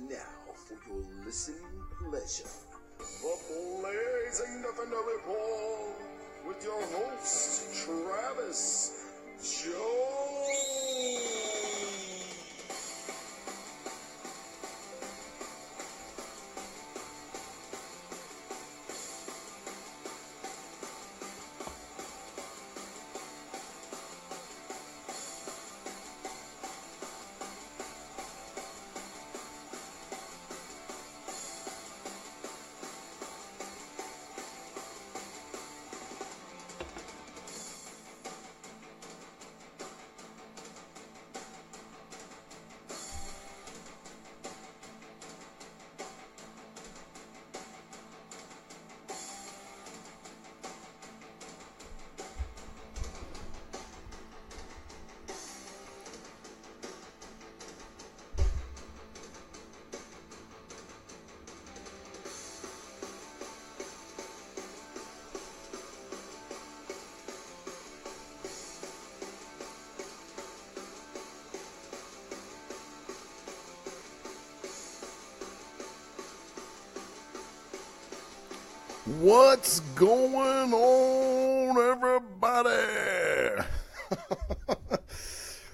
now, for your listening pleasure, the Blazing Defender Report with your host, Travis Jones. What's going on, everybody?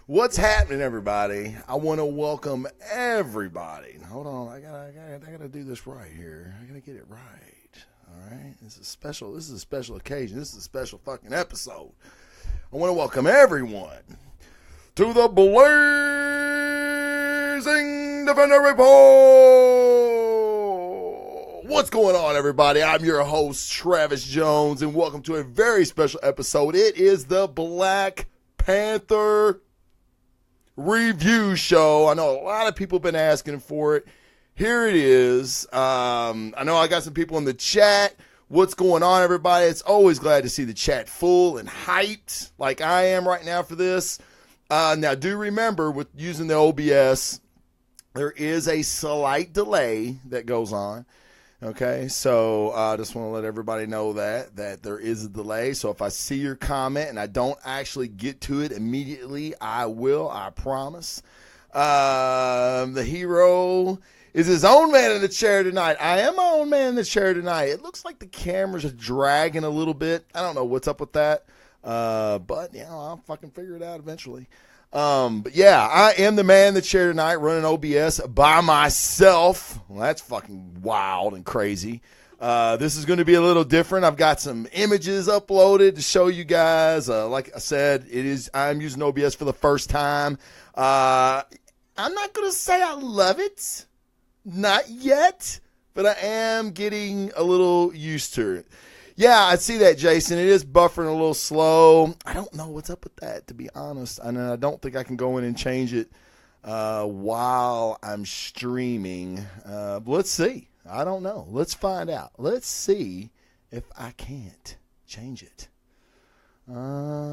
What's happening, everybody? I want to welcome everybody. Hold on, I gotta do this right here. I gotta get it right. All right, this is a special occasion. This is a special fucking episode. I want to welcome everyone to the Blazing Defender Report. What's going on, everybody? I'm your host, Travis Jones, and welcome to a very special episode. It is the Black Panther review show. I know a lot of people have been asking for it. Here it is. I know I got some people in the chat. What's going on, everybody? It's always glad to see the chat full and hyped like I am right now for this. Now, do remember, with using the OBS, there is a slight delay that goes on. Okay, so I just want to let everybody know that there is a delay. So if I see your comment and I don't actually get to it immediately, I will, I promise. The hero is his own man in the chair tonight. I am my own man in the chair tonight. It looks like the cameras are dragging a little bit. I don't know what's up with that, but you know, I'll fucking figure it out eventually. But yeah, I am the man in the chair tonight running OBS by myself. Well, that's fucking wild and crazy. This is going to be a little different. I've got some images uploaded to show you guys. Like I said, I'm using OBS for the first time. I'm not going to say I love it. Not yet, but I am getting a little used to it. Yeah, I see that, Jason. It is buffering a little slow. I don't know what's up with that, to be honest. And I don't think I can go in and change it while I'm streaming. But let's see. I don't know. Let's find out. Let's see if I can't change it. No.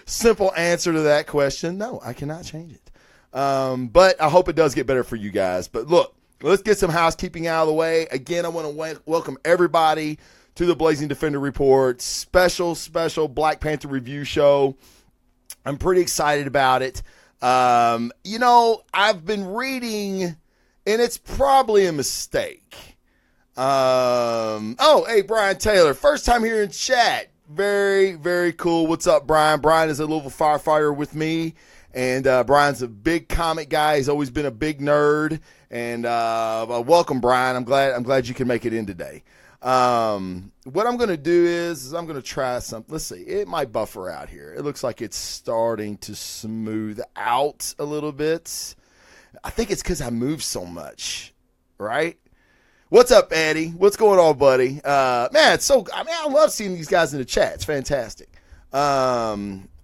Simple answer to that question. No, I cannot change it. But I hope it does get better for you guys. But look. Let's get some housekeeping out of the way. Again, I want to welcome everybody to the Blazing Defender Report special Black Panther review show. I'm pretty excited about it. You know, I've been reading, and it's probably a mistake. Hey, Brian Taylor, first time here in chat. Very, very cool. What's up, Brian? Brian is a Louisville firefighter with me. And Brian's a big comic guy. He's always been a big nerd. And welcome, Brian. I'm glad you can make it in today. What I'm going to do is I'm going to try something. Let's see. It might buffer out here. It looks like it's starting to smooth out a little bit. I think it's because I move so much, right? What's up, Eddie? What's going on, buddy? Man, I love seeing these guys in the chat. It's fantastic.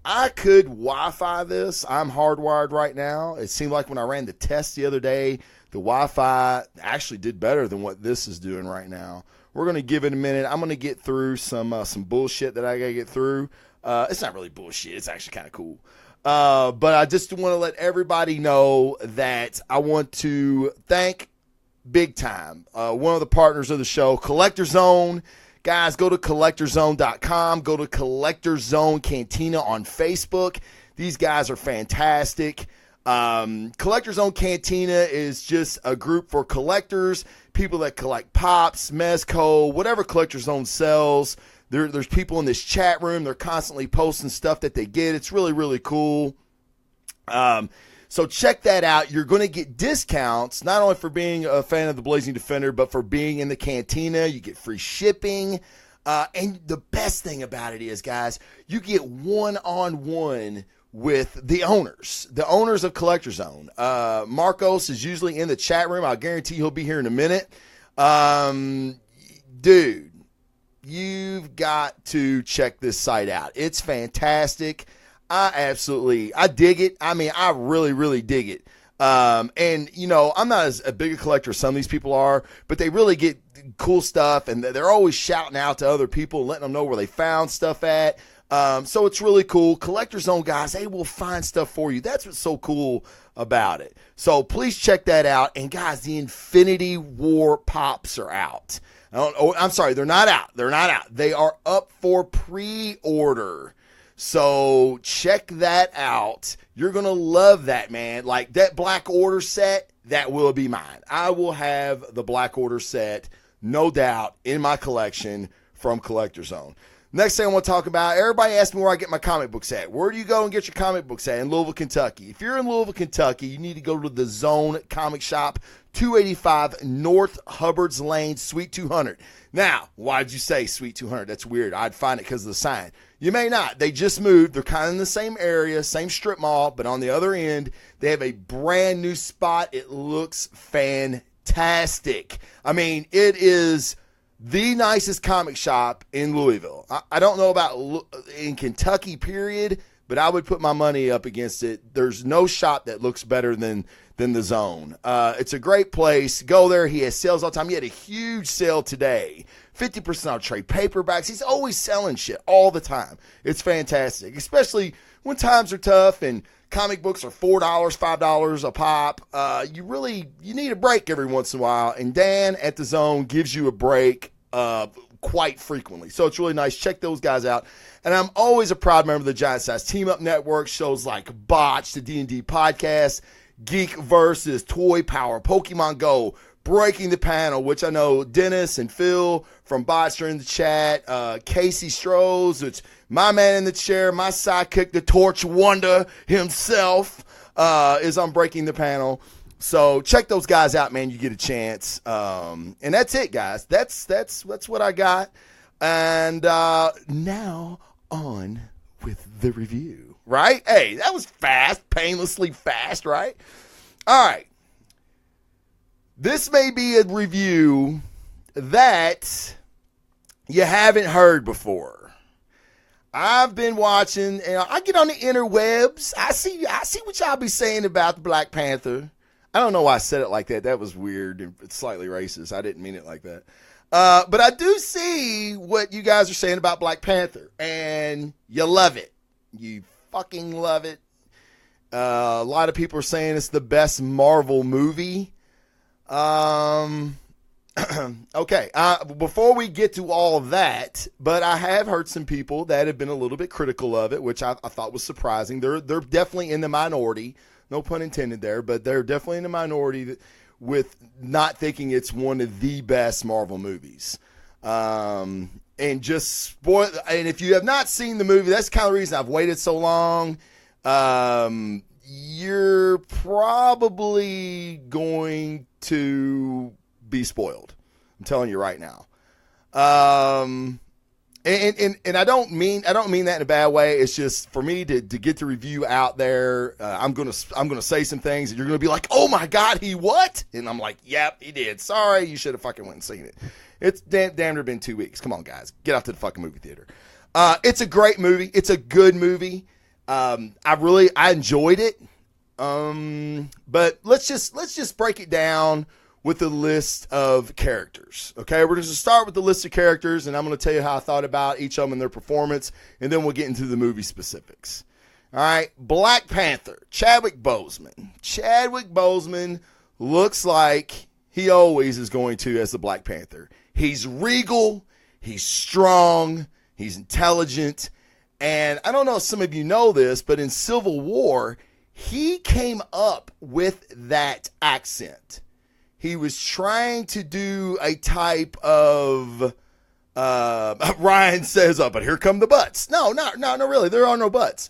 I could Wi-Fi this. I'm hardwired right now. It seemed like when I ran the test the other day, the Wi-Fi actually did better than what this is doing right now. We're going to give it a minute. I'm going to get through some bullshit that I got to get through. It's not really bullshit. It's actually kind of cool. But I just want to let everybody know that I want to thank big time one of the partners of the show, Collector Zone. Guys, go to collectorzone.com. Go to Collector Zone Cantina on Facebook. These guys are fantastic. Collector's Own Cantina is just a group for collectors, people that collect pops, mezco, whatever Collector's Own sells. There's people in this chat room. They're constantly posting stuff that they get. It's really, really cool. So check that out. You're going to get discounts, not only for being a fan of the Blazing Defender, but for being in the Cantina. You get free shipping. And the best thing about it is, guys, you get one-on-one with the owners of Collector's Own. Marcos is usually in the chat room. I'll guarantee he'll be here in a minute. Dude, you've got to check this site out. It's fantastic. I dig it. I mean, I really, really dig it. And, you know, I'm not as a big a collector as some of these people are, but they really get cool stuff, and they're always shouting out to other people, letting them know where they found stuff at. So it's really cool. Collector's Own guys, they will find stuff for you. That's what's so cool about it. So please check that out. And guys, the Infinity War pops are out. I'm sorry, they're not out. They're not out. They are up for pre-order. So check that out. You're going to love that, man. Like that Black Order set, that will be mine. I will have the Black Order set, no doubt, in my collection from Collector's Own. Next thing I want to talk about, everybody asks me where I get my comic books at. Where do you go and get your comic books at? In Louisville, Kentucky. If you're in Louisville, Kentucky, you need to go to the Zone Comic Shop, 285 North Hubbard's Lane, Suite 200. Now, why'd you say Suite 200? That's weird. I'd find it because of the sign. You may not. They just moved. They're kind of in the same area, same strip mall, but on the other end, they have a brand new spot. It looks fantastic. I mean, it is the nicest comic shop in Louisville. I don't know about in Kentucky, period, but I would put my money up against it. There's no shop that looks better than the Zone. It's a great place. Go there. He has sales all the time. He had a huge sale today. 50% off trade paperbacks. He's always selling shit all the time. It's fantastic, especially when times are tough and comic books are $4, $5 a pop. You need a break every once in a while, and Dan at the Zone gives you a break quite frequently. So it's really nice. Check those guys out. And I'm always a proud member of the Giant Size Team Up Network. Shows like Botch, the D&D podcast, Geek Versus, Toy Power, Pokemon Go, Breaking the Panel, which I know Dennis and Phil from Botch are in the chat. Casey Strohs, which my man in the chair, my sidekick, the Torch Wonder himself, is on Breaking the Panel. So check those guys out, man. You get a chance. And that's it, guys. That's what I got. And now on with the review, right? Hey, that was fast, painlessly fast, right? All right. This may be a review that you haven't heard before. I've been watching, and I get on the interwebs. I see what y'all be saying about the Black Panther. I don't know why I said it like that. That was weird and it's slightly racist. I didn't mean it like that. But I do see what you guys are saying about Black Panther, and you love it. You fucking love it. A lot of people are saying it's the best Marvel movie. Okay. Before we get to all of that, but I have heard some people that have been a little bit critical of it, which I thought was surprising. They're definitely in the minority. No pun intended there, but they're definitely in the minority with not thinking it's one of the best Marvel movies. And just spoil. And if you have not seen the movie, that's kind of the reason I've waited so long. You're probably going to be spoiled. I'm telling you right now. And I don't mean that in a bad way. It's just for me to get the review out there. I'm gonna say some things and you're gonna be like, oh my God, he what? And I'm like, yep, he did. Sorry, you should have fucking went and seen it. It's damn near been 2 weeks. Come on, guys, get out to the fucking movie theater. It's a great movie. It's a good movie. I enjoyed it. But let's just break it down with a list of characters. Okay, we're going to start with the list of characters, and I'm going to tell you how I thought about each of them and their performance, and then we'll get into the movie specifics. All right, Black Panther, Chadwick Boseman. Chadwick Boseman looks like he always is going to as the Black Panther. He's regal, he's strong, he's intelligent, And I don't know if some of you know this, but in Civil War, he came up with that accent. He was trying to do a type of, Ryan says, oh, but here come the butts. No, really. There are no butts.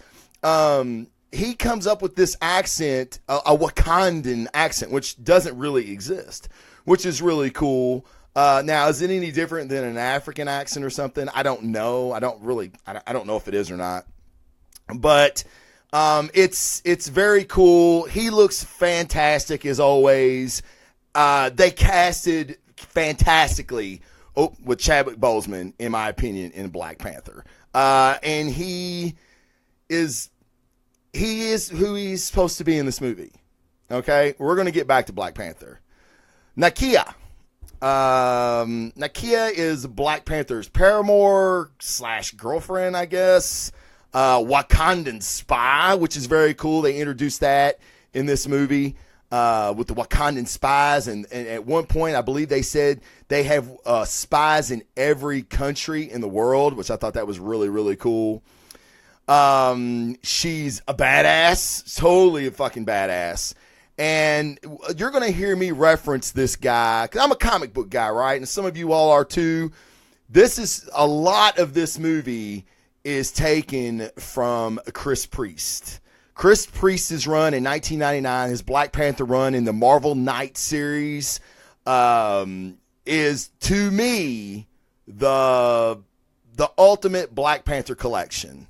He comes up with this accent, a Wakandan accent, which doesn't really exist, which is really cool. Now, is it any different than an African accent or something? I don't know. I don't know if it is or not. But it's very cool. He looks fantastic as always. They casted fantastically with Chadwick Boseman, in my opinion, in Black Panther. And he is who he's supposed to be in this movie. Okay? We're going to get back to Black Panther. Nakia. Nakia is Black Panther's paramour / girlfriend, I guess. Wakandan spy, which is very cool. They introduced that in this movie with the Wakandan spies. And at one point, I believe they said they have spies in every country in the world, which I thought that was really, really cool. She's a badass, totally a fucking badass. And you're going to hear me reference this guy, because I'm a comic book guy, right? And some of you all are too. A lot of this movie is taken from Chris Priest. Chris Priest's run in 1999, his Black Panther run in the Marvel Knight series, is, to me, the ultimate Black Panther collection.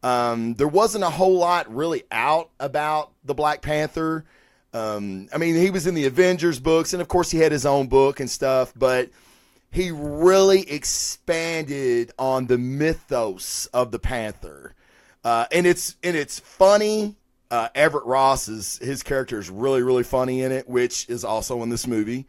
There wasn't a whole lot really out about the Black Panther. I mean, he was in the Avengers books, and of course he had his own book and stuff, but he really expanded on the mythos of the Panther. And it's funny. Everett Ross his character is really, really funny in it, which is also in this movie.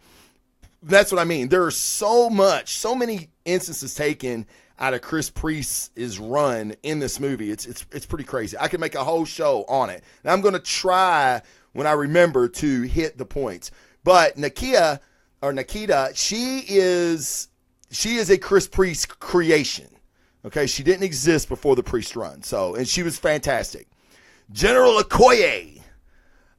That's what I mean. There are so many instances taken out of Chris Priest's run in this movie. It's pretty crazy. I could make a whole show on it. And I'm going to try, when I remember, to hit the points. But Nakita, she is a Chris Priest creation. Okay, she didn't exist before the Priest run. And she was fantastic. General Okoye,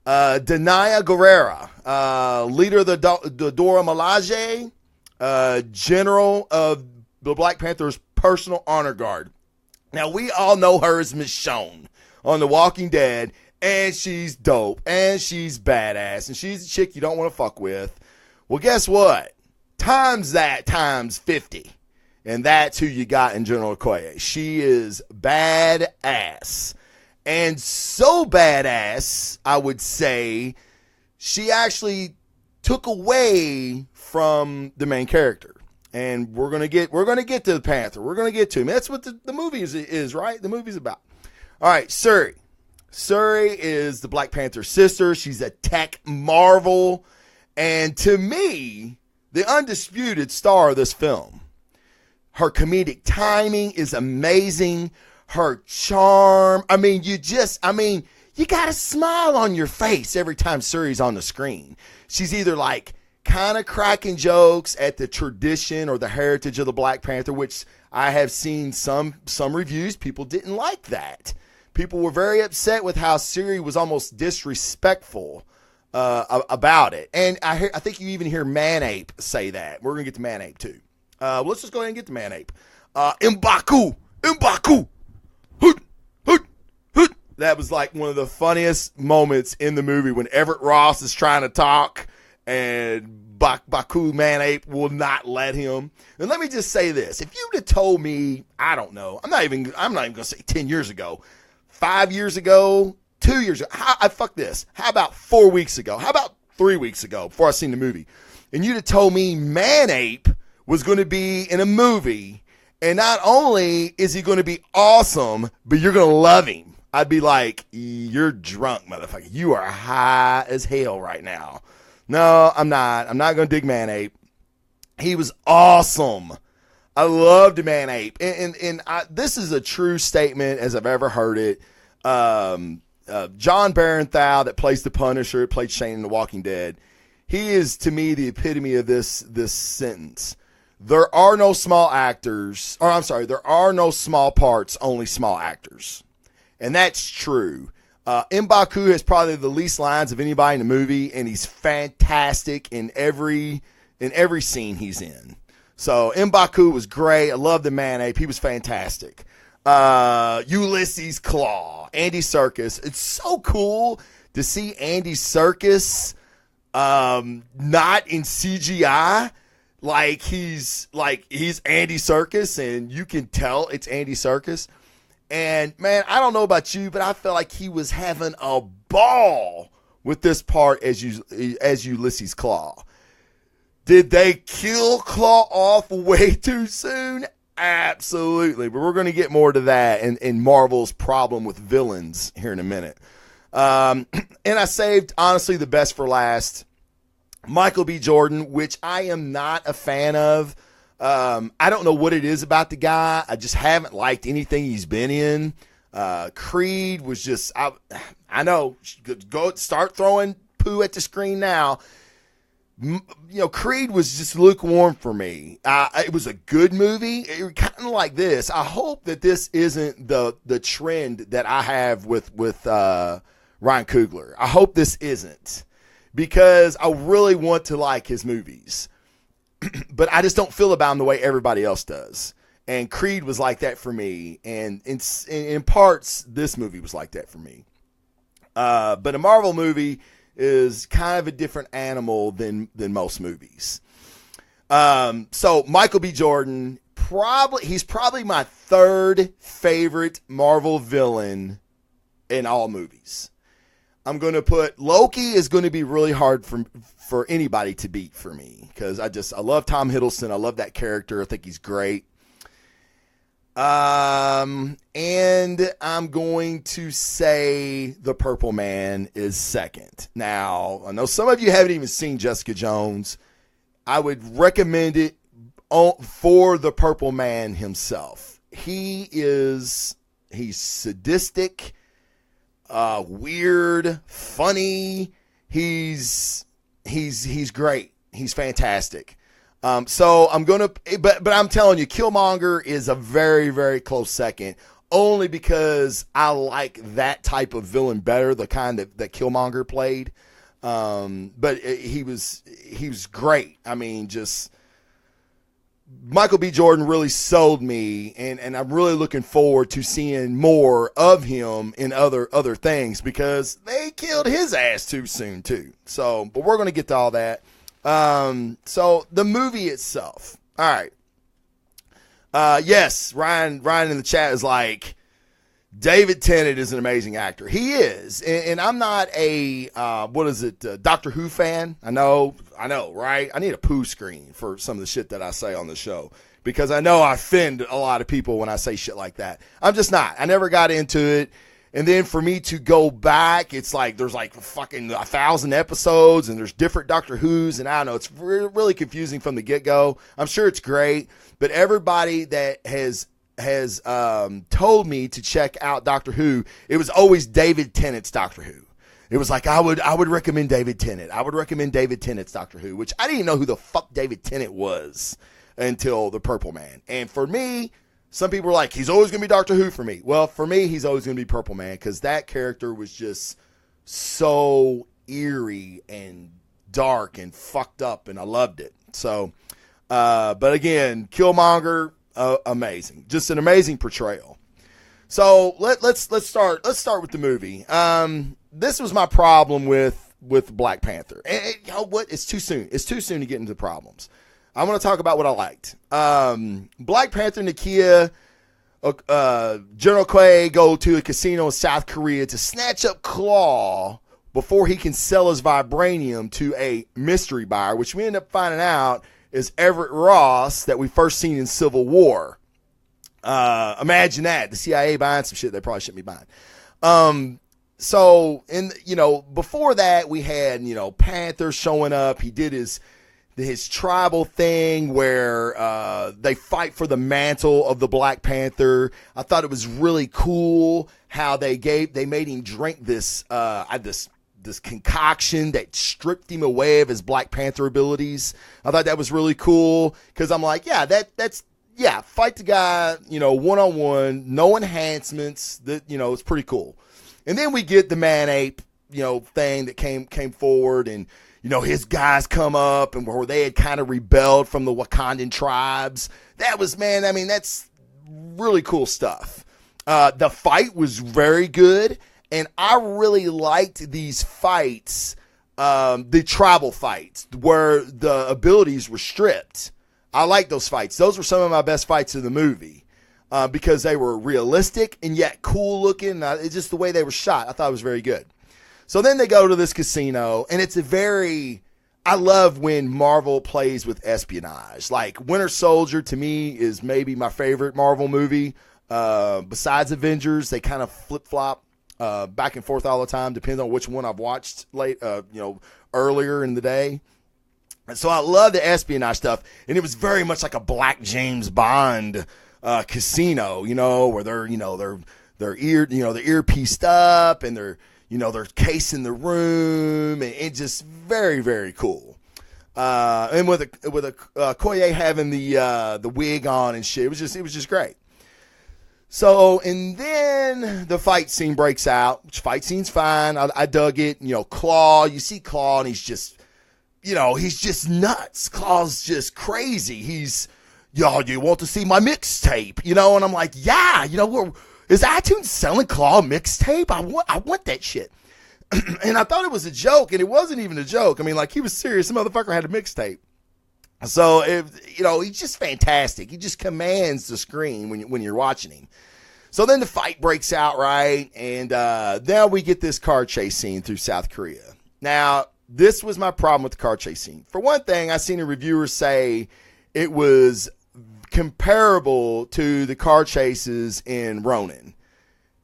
Danaya Guerrera, leader of the Dora Milaje, general of the Black Panther's personal honor guard. Now, we all know her as Michonne on The Walking Dead, and she's dope, and she's badass, and she's a chick you don't want to fuck with. Well, guess what? Times 50. And that's who you got in General Okoye. She is badass. And so badass, I would say, she actually took away from the main character. And we're gonna get to the Panther. We're gonna get to him. That's what the movie is, right? The movie's about. All right, Shuri. Shuri is the Black Panther's sister. She's a tech marvel, and to me, the undisputed star of this film. Her comedic timing is amazing. Her charm. I mean, you got a smile on your face every time Shuri's on the screen. She's either like kind of cracking jokes at the tradition or the heritage of the Black Panther, which I have seen some reviews. People didn't like that. People were very upset with how Shuri was almost disrespectful about it. And I think you even hear Manape say that. We're going to get to Manape too. Let's just go ahead and get to Manape. M'Baku. Hoot, hoot, hoot. That was like one of the funniest moments in the movie when Everett Ross is trying to talk and Baku Manape will not let him. And let me just say this. If you'd have told me, I don't know, I'm not even going to say 10 years ago, 5 years ago, 2 years ago, fuck this. How about 4 weeks ago? How about 3 weeks ago before I seen the movie? And you'd have told me Manape was going to be in a movie, and not only is he going to be awesome, but you're going to love him. I'd be like, you're drunk, motherfucker. You are high as hell right now. No, I'm not. I'm not going to dig Manape. He was awesome. I loved Manape. And this is a true statement as I've ever heard it. John Barenthal, that plays the Punisher, played Shane in The Walking Dead. He is, to me, the epitome of this sentence. there are no small actors, or I'm sorry, there are no small parts, only small actors. And that's true. M'Baku has probably the least lines of anybody in the movie, and he's fantastic in every scene he's in. So M'Baku was great. I love the man ape. He was fantastic. Ulysses Claw, Andy Serkis. It's so cool to see Andy Serkis not in CGI. Like he's Andy Serkis, and you can tell it's Andy Serkis. And man, I don't know about you, but I felt like he was having a ball with this part as Ulysses Claw. Did they kill Claw off way too soon? Absolutely. But we're going to get more to that and Marvel's problem with villains here in a minute. And I saved, honestly, the best for last. Michael B. Jordan, which I am not a fan of. I don't know what it is about the guy. I just haven't liked anything he's been in. Creed was just, I know, go start throwing poo at the screen now. You know, Creed was just lukewarm for me. It was a good movie. It kind of like this. I hope that this isn't the trend that I have with Ryan Coogler. I hope this isn't, because I really want to like his movies, but I just don't feel about him the way everybody else does. And Creed was like that for me, and in parts, this movie was like that for me. But a Marvel movie is kind of a different animal than most movies. So Michael B. Jordan, he's probably my third favorite Marvel villain in all movies. I'm going to put Loki is going to be really hard for anybody to beat for me, because I love Tom Hiddleston. I love that character. I think he's great. And I'm going to say the Purple Man is second. Now, I know some of you haven't even seen Jessica Jones. I would recommend it for the Purple Man himself. He's sadistic, weird, funny. He's great. He's fantastic. So I'm going to, but I'm telling you, Killmonger is a very, very close second, only because I like that type of villain better, the kind that Killmonger played. But he was great. I mean, just Michael B. Jordan really sold me, and I'm really looking forward to seeing more of him in other things, because they killed his ass too soon too. So, but we're going to get to all that. So the movie itself. All right. Yes, Ryan in the chat is like, David Tennant is an amazing actor. He is. And I'm not a, Doctor Who fan. I know, right? I need a poo screen for some of the shit that I say on the show, because I know I offend a lot of people when I say shit like that. I'm just not. I never got into it. And then for me to go back, it's like there's like fucking 1,000 episodes, and there's different Doctor Who's, and I don't know, it's really confusing from the get-go. I'm sure it's great, but everybody that has told me to check out Doctor Who, it was always David Tennant's Doctor Who. It was like, I would recommend David Tennant. I would recommend David Tennant's Doctor Who, which I didn't know who the fuck David Tennant was until The Purple Man. And for me, some people were like, he's always going to be Doctor Who for me. Well, for me, he's always going to be Purple Man, because that character was just so eerie and dark and fucked up, and I loved it. So, but again, Killmonger, amazing. Just an amazing portrayal. So let's start with the movie. This was my problem with Black Panther. And you know what? It's too soon. It's too soon to get into problems. I want to talk about what I liked. Black Panther and Nakia, General Quay go to a casino in South Korea to snatch up Claw before he can sell his vibranium to a mystery buyer, which we end up finding out is Everett Ross that we first seen in Civil War. Imagine that. The CIA buying some shit they probably shouldn't be buying. So, before that, we had, Panther showing up. He did his tribal thing where they fight for the mantle of the Black Panther. I thought it was really cool how they made him drink this this concoction that stripped him away of his Black Panther abilities. I thought that was really cool because I'm like, yeah, that's fight the guy, one-on-one, no enhancements. That it's pretty cool. And then we get the man ape, thing that came forward, and his guys come up and where they had kind of rebelled from the Wakandan tribes. That was, man, I mean, that's really cool stuff. The fight was very good, and I really liked these fights, the tribal fights, where the abilities were stripped. I like those fights. Those were some of my best fights in the movie because they were realistic and yet cool looking. It's just the way they were shot. I thought it was very good. So then they go to this casino, and I love when Marvel plays with espionage. Like Winter Soldier, to me, is maybe my favorite Marvel movie. Besides Avengers, they kind of flip-flop back and forth all the time, depending on which one I've watched earlier in the day. And so I love the espionage stuff, and it was very much like a Black James Bond casino, where they're earpieced up, and they're casing the room, and it's just very, very cool. And with Koye having the wig on and shit, it was just great. So, and then the fight scene breaks out, which fight scene's fine. I dug it. Claw, you see Claw, and he's just nuts. Claw's just crazy. He's, y'all, do you want to see my mixtape? And I'm like, yeah, is iTunes selling Claw mixtape? I want that shit. And I thought it was a joke, and it wasn't even a joke. I mean, like, he was serious. The motherfucker had a mixtape. So, he's just fantastic. He just commands the screen when you're watching him. So then the fight breaks out, right? And then we get this car chase scene through South Korea. Now, this was my problem with the car chase scene. For one thing, I seen a reviewer say it was comparable to the car chases in Ronin.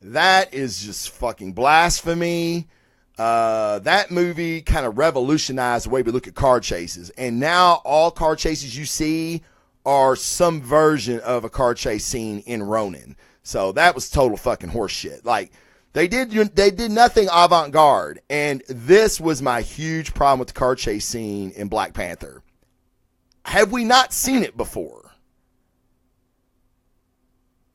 That is just fucking blasphemy. That movie kind of revolutionized the way we look at car chases. And now all car chases you see are some version of a car chase scene in Ronin. So that was total fucking horseshit. Like, they did nothing avant-garde. And this was my huge problem with the car chase scene in Black Panther. Have we not seen it before?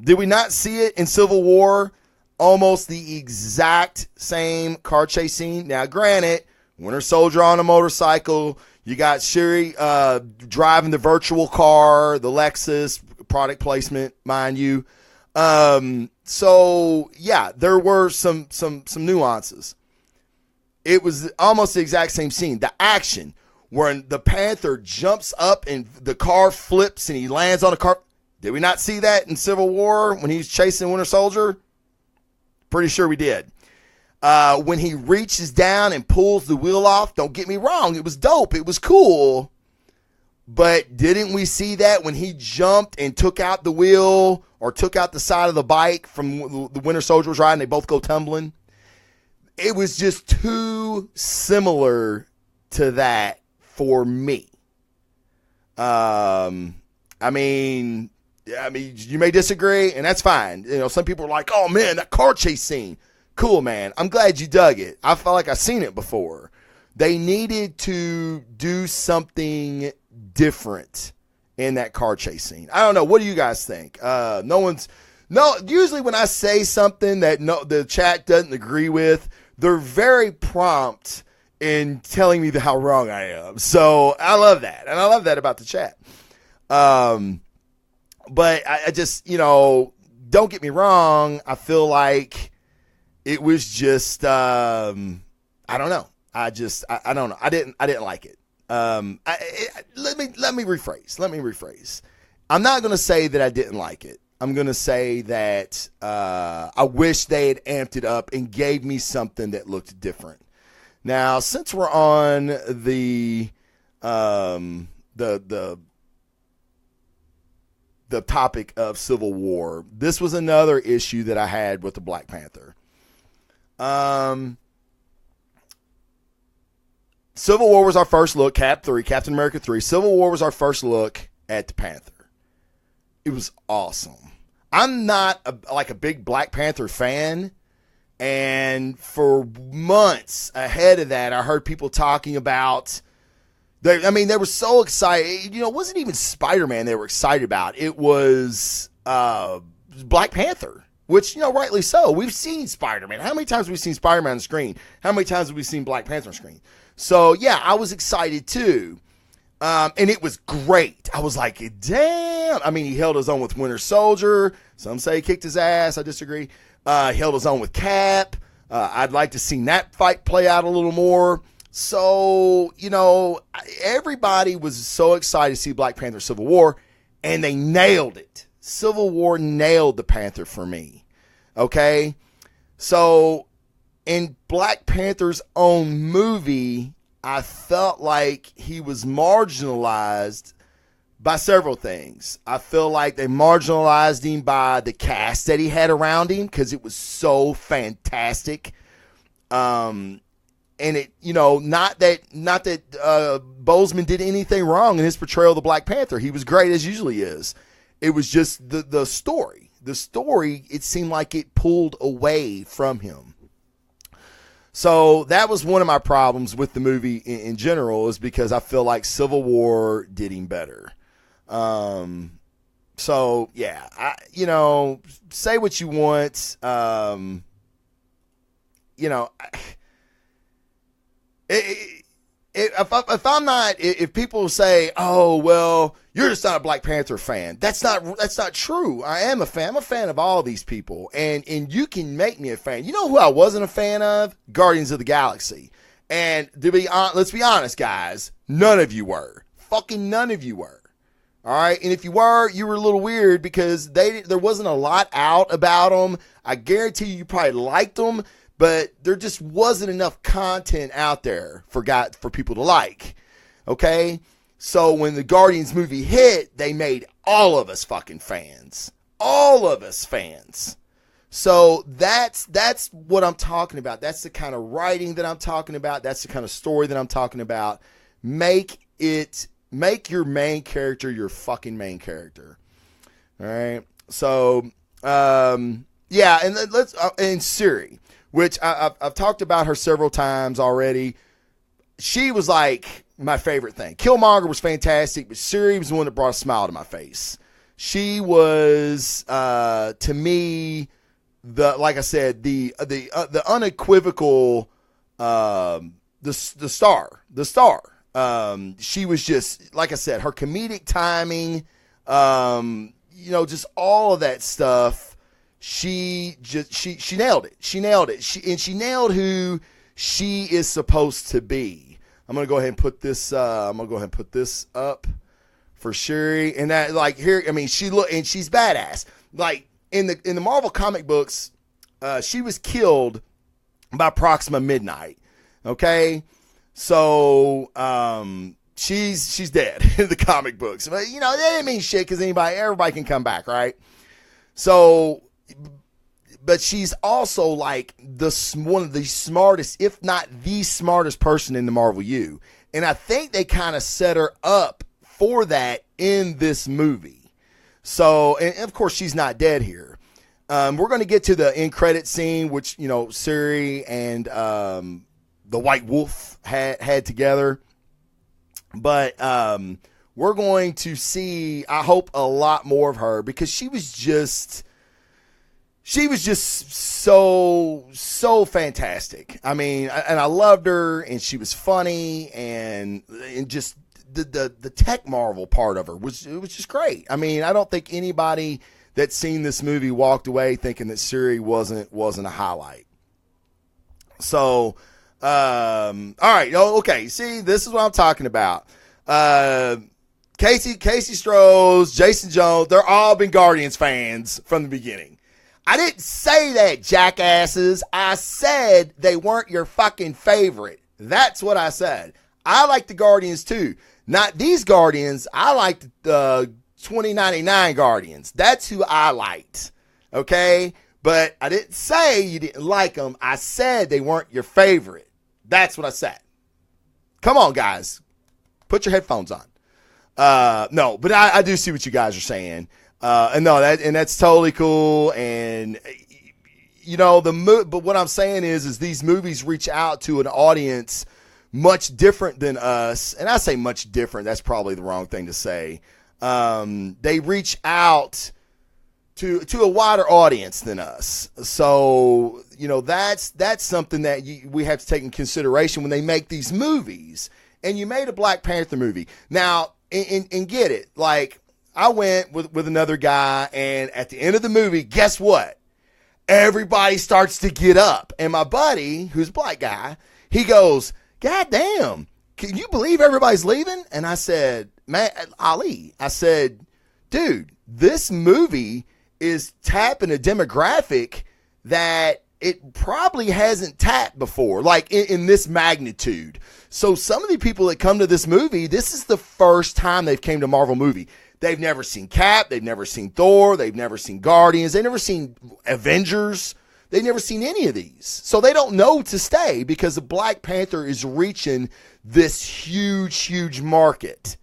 Did we not see it in Civil War? Almost the exact same car chase scene. Now, granted, Winter Soldier on a motorcycle. You got Shuri driving the virtual car, the Lexus, product placement, mind you. So, yeah, there were some nuances. It was almost the exact same scene. The action, when the Panther jumps up and the car flips and he lands on a car. Did we not see that in Civil War when he's chasing Winter Soldier? Pretty sure we did. When he reaches down and pulls the wheel off, don't get me wrong, it was dope. It was cool. But didn't we see that when he jumped and took out the wheel or took out the side of the bike from the Winter Soldier was riding? They both go tumbling. It was just too similar to that for me. I mean, you may disagree, and that's fine. Some people are like, oh, man, that car chase scene. Cool, man. I'm glad you dug it. I felt like I've seen it before. They needed to do something different in that car chase scene. I don't know. What do you guys think? Usually when I say something that the chat doesn't agree with, they're very prompt in telling me how wrong I am. So I love that. And I love that about the chat. But I just, don't get me wrong. I feel like it was just, I don't know. I don't know. I didn't like it. Let me rephrase. I'm not going to say that I didn't like it. I'm going to say that, I wish they had amped it up and gave me something that looked different. Now, since we're on the topic of Civil War, this was another issue that I had with the Black Panther. Civil War was our first look, Captain America 3. Civil War was our first look at the Panther. It was awesome. I'm not a big Black Panther fan, And for months ahead of that, I heard people talking about, they were so excited. You know, it wasn't even Spider-Man they were excited about. It was Black Panther, which, you know, rightly so. We've seen Spider-Man. How many times have we seen Spider-Man on the screen? How many times have we seen Black Panther on the screen? So, yeah, I was excited too. And it was great. I was like, damn. I mean, he held his own with Winter Soldier. Some say he kicked his ass. I disagree. He held his own with Cap. I'd like to see that fight play out a little more. So, you know, everybody was so excited to see Black Panther Civil War, and they nailed it. Civil War nailed the Panther for me. Okay? So, in Black Panther's own movie, I felt like he was marginalized by several things. I feel like they marginalized him by the cast that he had around him because it was so fantastic. And it, you know, not that Boseman did anything wrong in his portrayal of the Black Panther. He was great as usually is. It was just the story. The story, it seemed like it pulled away from him. So that was one of my problems with the movie in general, is because I feel like Civil War did him better. So yeah, you know, say what you want. You know, if people say, oh, well, you're just not a Black Panther fan. That's not true. I am a fan. I'm a fan of all these people, and you can make me a fan. You know who I wasn't a fan of? Guardians of the Galaxy. And let's be honest, guys, none of you were. Fucking none of you were. All right. And if you were a little weird because there wasn't a lot out about them. I guarantee you probably liked them, but there just wasn't enough content out there for people to like. Okay. So when the Guardians movie hit, they made all of us fucking fans. All of us fans. So that's what I'm talking about. That's the kind of writing that I'm talking about. That's the kind of story that I'm talking about. Make your main character your fucking main character. All right. So, yeah. And and Siri, which I've talked about her several times already. She was like my favorite thing. Killmonger was fantastic, but Siri was the one that brought a smile to my face. She was, to me, like I said, the unequivocal, the star. She was just, like I said, her comedic timing, you know, just all of that stuff. She nailed it. She nailed it. She nailed who she is supposed to be. I'm going to go ahead and put this, up for Shuri. And that, like, here, I mean, she's badass. Like, in the Marvel comic books, she was killed by Proxima Midnight. Okay? So, she's dead in the comic books. But, you know, that didn't mean shit because everybody can come back, right? So, but she's also like one of the smartest, if not the smartest person in the Marvel U. And I think they kind of set her up for that in this movie. So, and of course she's not dead here. We're going to get to the end credit scene, which, you know, Suri and the White Wolf had together. But we're going to see, I hope, a lot more of her because she was just so fantastic. I mean, and I loved her, and she was funny, and just the tech Marvel part of her was just great. I mean, I don't think anybody that's seen this movie walked away thinking that Suri wasn't a highlight. So, all right, okay. See, this is what I'm talking about. Casey Strohs, Jason Jones, they're all been Guardians fans from the beginning. I didn't say that, jackasses. I said they weren't your fucking favorite. That's what I said. I like the Guardians too. Not these Guardians. I liked the 2099 Guardians. That's who I liked. Okay? But I didn't say you didn't like them. I said they weren't your favorite. That's what I said. Come on, guys. Put your headphones on. No, but I do see what you guys are saying. And that's totally cool. And but what I'm saying is these movies reach out to an audience much different than us. And I say much different. That's probably the wrong thing to say. They reach out to a wider audience than us. So, that's something that we have to take in consideration when they make these movies. And you made a Black Panther movie. Now, and get it. Like, I went with another guy, and at the end of the movie, guess what? Everybody starts to get up. And my buddy, who's a black guy, he goes, God damn, can you believe everybody's leaving? And I said, man, Ali, I said, dude, this movie is tapping a demographic that it probably hasn't tapped before, like in this magnitude. So some of the people that come to this movie, this is the first time they've came to a Marvel movie. They've never seen Cap. They've never seen Thor. They've never seen Guardians. They've never seen Avengers. They've never seen any of these. So they don't know to stay because the Black Panther is reaching this huge, huge market.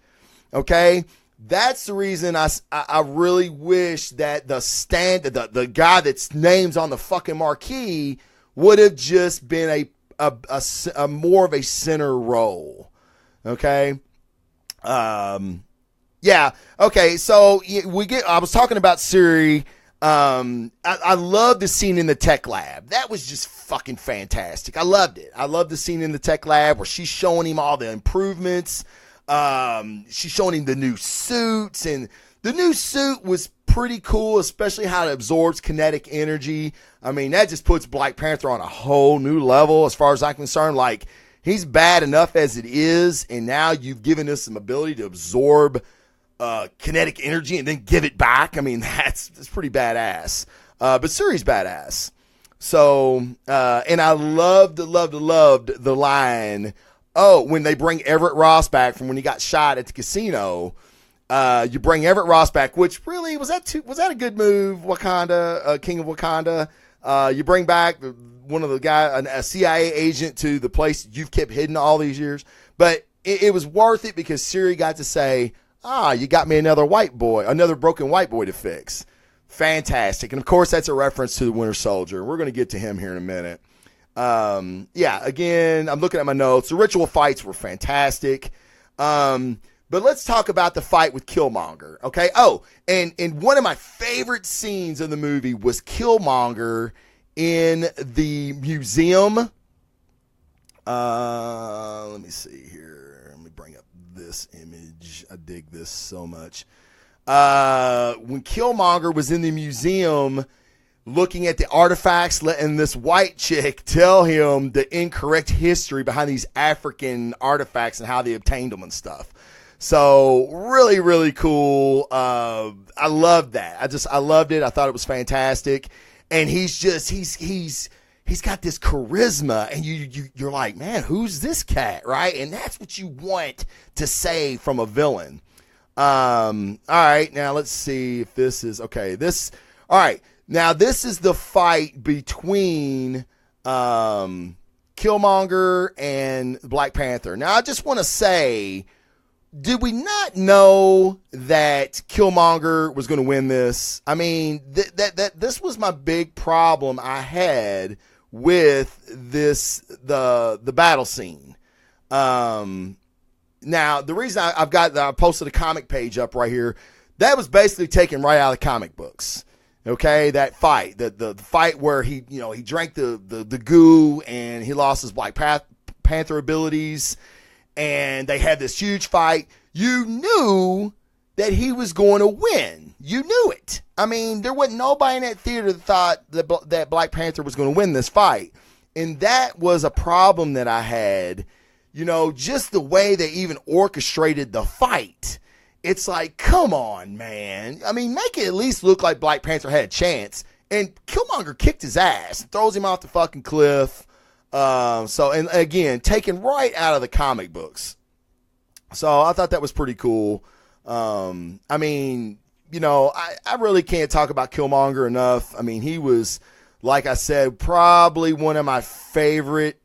Okay? That's the reason I really wish that the guy that's names on the fucking marquee would have just been a more of a center role. Okay? Yeah. Okay. So I was talking about Siri. I love the scene in the tech lab. That was just fucking fantastic. I loved it. I loved the scene in the tech lab where she's showing him all the improvements. She's showing him the new suits, and the new suit was pretty cool, especially how it absorbs kinetic energy. I mean, that just puts Black Panther on a whole new level as far as I'm concerned. Like, he's bad enough as it is, and now you've given us some ability to absorb kinetic energy and then give it back. I mean, that's pretty badass. But Suri's badass. So, and I loved the line, when they bring Everett Ross back from when he got shot at the casino. You bring Everett Ross back, which really, was that a good move, Wakanda, King of Wakanda? You bring back one of the guys, a CIA agent, to the place you've kept hidden all these years. But it was worth it because Suri got to say, you got me another broken white boy to fix. Fantastic. And of course, that's a reference to the Winter Soldier. We're going to get to him here in a minute. Again, I'm looking at my notes. The ritual fights were fantastic. But let's talk about the fight with Killmonger. Okay. And one of my favorite scenes of the movie was Killmonger in the museum. Let me see here. Let me bring up this image. I dig this so much. When Killmonger was in the museum looking at the artifacts, letting this white chick tell him the incorrect history behind these African artifacts and how they obtained them and stuff. So really, really cool. I loved that. I loved it. I thought it was fantastic. And he's got this charisma, and you're like, man, who's this cat, right? And that's what you want to say from a villain. All right, now let's see if this is okay. All right, now this is the fight between Killmonger and Black Panther. Now I just want to say, did we not know that Killmonger was going to win this? I mean, this was my big problem I had with the battle scene. Now, the reason I posted a comic page up right here, that was basically taken right out of the comic books. Okay, that fight, the fight where he drank the goo and he lost his Black Panther abilities, and they had this huge fight. You knew that he was going to win. You knew it. I mean, there wasn't nobody in that theater that thought that Black Panther was going to win this fight. And that was a problem that I had. Just the way they even orchestrated the fight. It's like, come on, man. I mean, make it at least look like Black Panther had a chance. And Killmonger kicked his ass, throws him off the fucking cliff. And again, taken right out of the comic books. So I thought that was pretty cool. I mean, I really can't talk about Killmonger enough. I mean, he was, like I said, probably one of my favorite,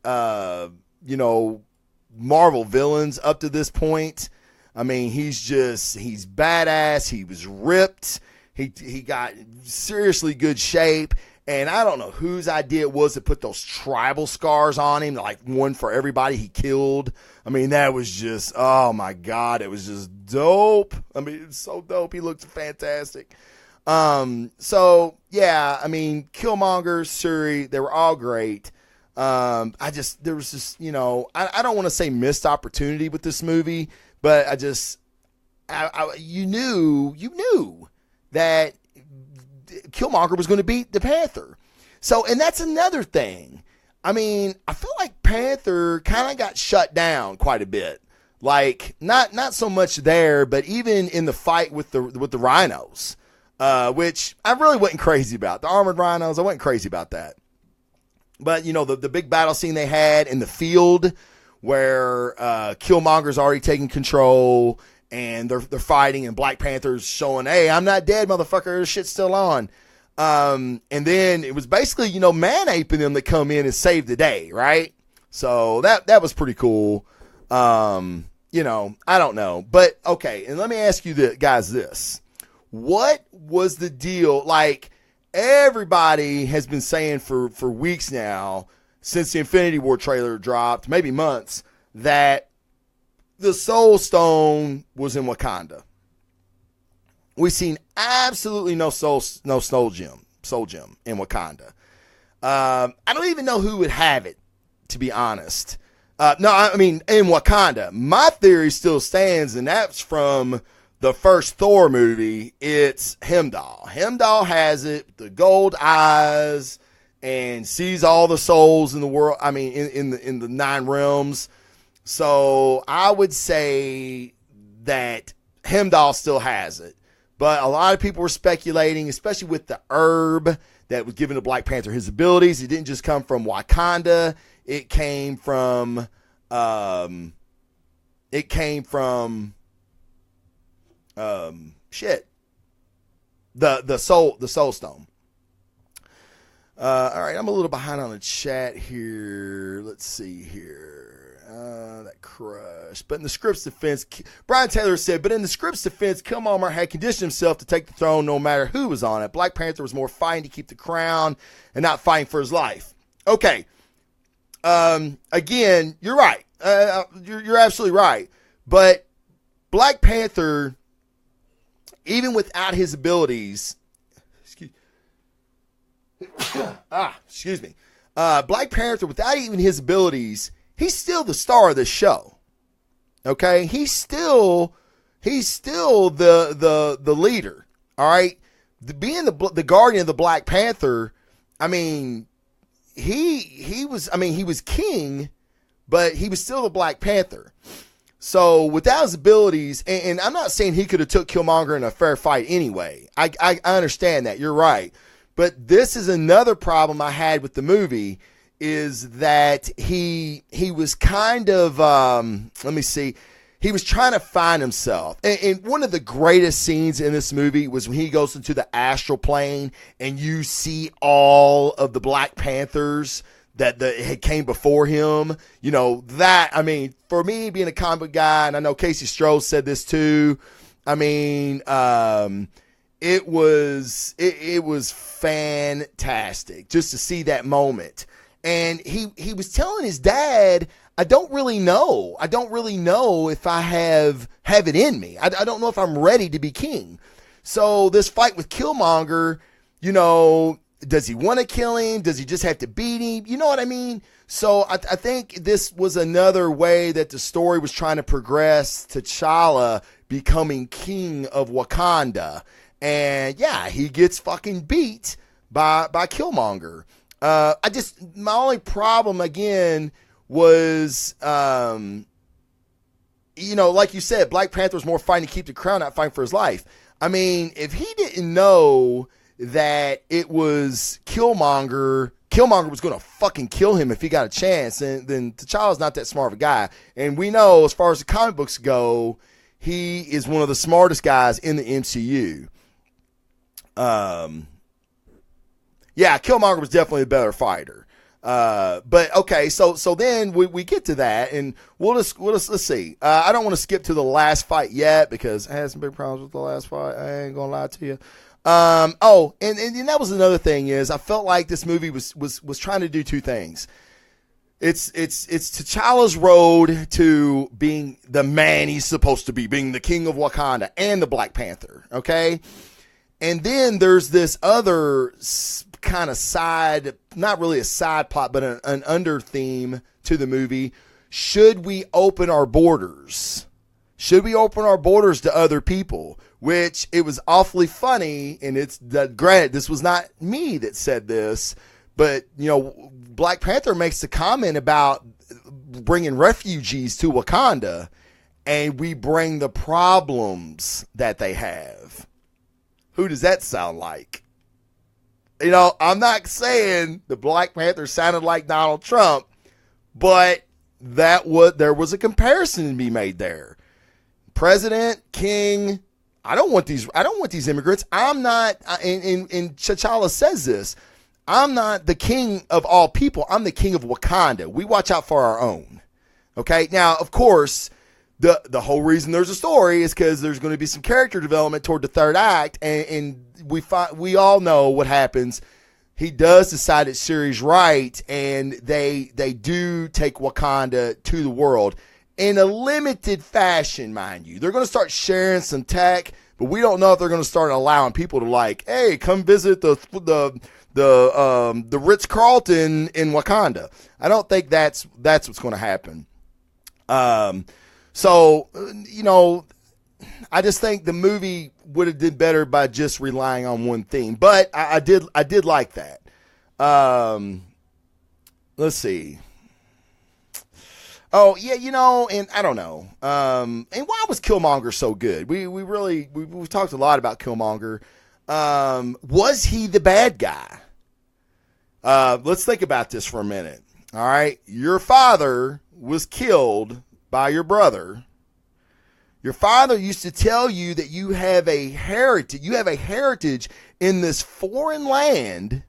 Marvel villains up to this point. I mean, he's badass. He was ripped. He got seriously good shape. And I don't know whose idea it was to put those tribal scars on him, like one for everybody he killed. I mean, that was just, oh my God, it was just dope. I mean, it's so dope. He looked fantastic. So yeah, I mean, Killmonger, Shuri, they were all great. There was just, I don't want to say missed opportunity with this movie, but you knew that Killmonger was going to beat the Panther. So, and that's another thing. I mean, I feel like Panther kind of got shut down quite a bit. Like, not so much there, but even in the fight with the rhinos, which I really wasn't crazy about. The armored rhinos, I wasn't crazy about that. But, the big battle scene they had in the field where Killmonger's already taking control and they're fighting, and Black Panther's showing, hey, I'm not dead, motherfucker. This shit's still on. And then it was basically, man-aping them that come in and save the day, right? So that was pretty cool. I don't know. But, okay, and let me ask you guys this. What was the deal? Like, everybody has been saying for weeks now, since the Infinity War trailer dropped, maybe months, that the Soul Stone was in Wakanda. We've seen absolutely no soul gem in Wakanda. I don't even know who would have it, to be honest. In Wakanda. My theory still stands, and that's from the first Thor movie. It's Heimdall. Heimdall has it, the gold eyes, and sees all the souls in the world. I mean, in the 9 realms. So I would say that Heimdall still has it. But a lot of people were speculating, especially with the herb that was given to Black Panther his abilities. It didn't just come from Wakanda. It came from the Soul Stone. All right, I'm a little behind on the chat here. Let's see here. That crush. But in the script's defense, Brian Taylor said, but in the script's defense, Killmonger had conditioned himself to take the throne no matter who was on it. Black Panther was more fighting to keep the crown and not fighting for his life. Okay. Again, you're right. You're absolutely right. But Black Panther, even without his abilities, excuse me. Black Panther, without even his abilities, he's still the star of the show. Okay? He's still the leader. All right? Being the guardian of the Black Panther, I mean, he was king, but he was still the Black Panther. So without his abilities, and I'm not saying he could have took Killmonger in a fair fight anyway. I understand that. You're right. But this is another problem I had with the movie, is that he was kind of, he was trying to find himself. And one of the greatest scenes in this movie was when he goes into the astral plane and you see all of the Black Panthers that had came before him. For me, being a comic book guy, and I know Casey Stroh said this too, it was fantastic just to see that moment. And he was telling his dad, I don't really know if I have it in me. I don't know if I'm ready to be king. So this fight with Killmonger, does he want to kill him? Does he just have to beat him? You know what I mean? So I think this was another way that the story was trying to progress T'Challa becoming king of Wakanda. And yeah, he gets fucking beat by Killmonger. My only problem again was, like you said, Black Panther was more fighting to keep the crown, not fighting for his life. I mean, if he didn't know that it was Killmonger was going to fucking kill him if he got a chance, and then T'Challa's not that smart of a guy. And we know, as far as the comic books go, he is one of the smartest guys in the MCU. Killmonger was definitely a better fighter. But okay, so then we get to that, and let's see. I don't want to skip to the last fight yet because I had some big problems with the last fight. I ain't gonna lie to you. And that was another thing is I felt like this movie was trying to do two things. It's T'Challa's road to being the man he's supposed to be, being the king of Wakanda and the Black Panther, okay? And then there's this other kind of side, not really a side plot, but an under theme to the movie. Should we open our borders? Should we open our borders to other people? Which it was awfully funny, and granted, this was not me that said this, but, Black Panther makes the comment about bringing refugees to Wakanda, and we bring the problems that they have. Who does that sound like? I'm not saying the Black Panther sounded like Donald Trump, but there was a comparison to be made there. President, king, I don't want these immigrants. I'm not, and T'Challa says this, I'm not the king of all people. I'm the king of Wakanda. We watch out for our own. Okay. Now, of course, the whole reason there's a story is because there's going to be some character development toward the third act, and we all know what happens. He does decide that Shuri's right, and they do take Wakanda to the world in a limited fashion, mind you. They're going to start sharing some tech, but we don't know if they're going to start allowing people to hey, come visit the Ritz-Carlton in Wakanda. I don't think that's what's going to happen. So, I just think the movie would have did better by just relying on one theme. But I did like that. Let's see. Oh, yeah, and I don't know. And why was Killmonger so good? We've talked a lot about Killmonger. Was he the bad guy? Let's think about this for a minute. All right. Your father was killed by your brother. Your father used to tell you that you have a heritage. You have a heritage in this foreign land.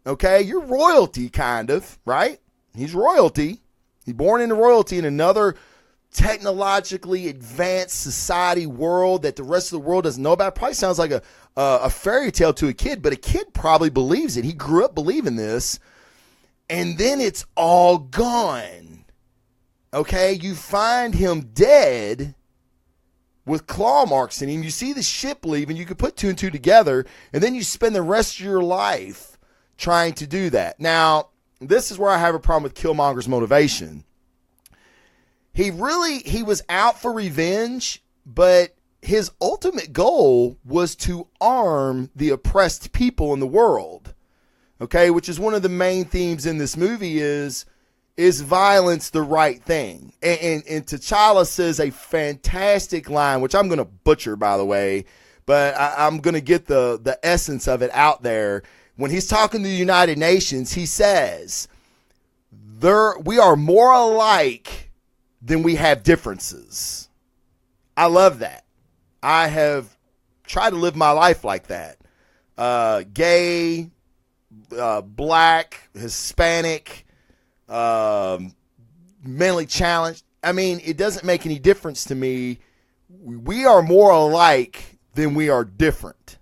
Okay. You're royalty, kind of, right? He's royalty. He's born into royalty in another technologically advanced society world that the rest of the world doesn't know about. It probably sounds like a fairy tale to a kid, but a kid probably believes it. He grew up believing this, and then it's all gone. Okay, you find him dead with claw marks in him. You see the ship leave, and you can put two and two together, and then you spend the rest of your life trying to do that. Now, this is where I have a problem with Killmonger's motivation. He was out for revenge, but his ultimate goal was to arm the oppressed people in the world. Okay, which is one of the main themes in this movie is violence the right thing? And T'Challa says a fantastic line, which I'm going to butcher, by the way, but I'm going to get the essence of it out there. When he's talking to the United Nations, he says, we are more alike than we have differences. I love that. I have tried to live my life like that. Gay, black, Hispanic, mentally challenged. I mean, it doesn't make any difference to me. We are more alike than we are different.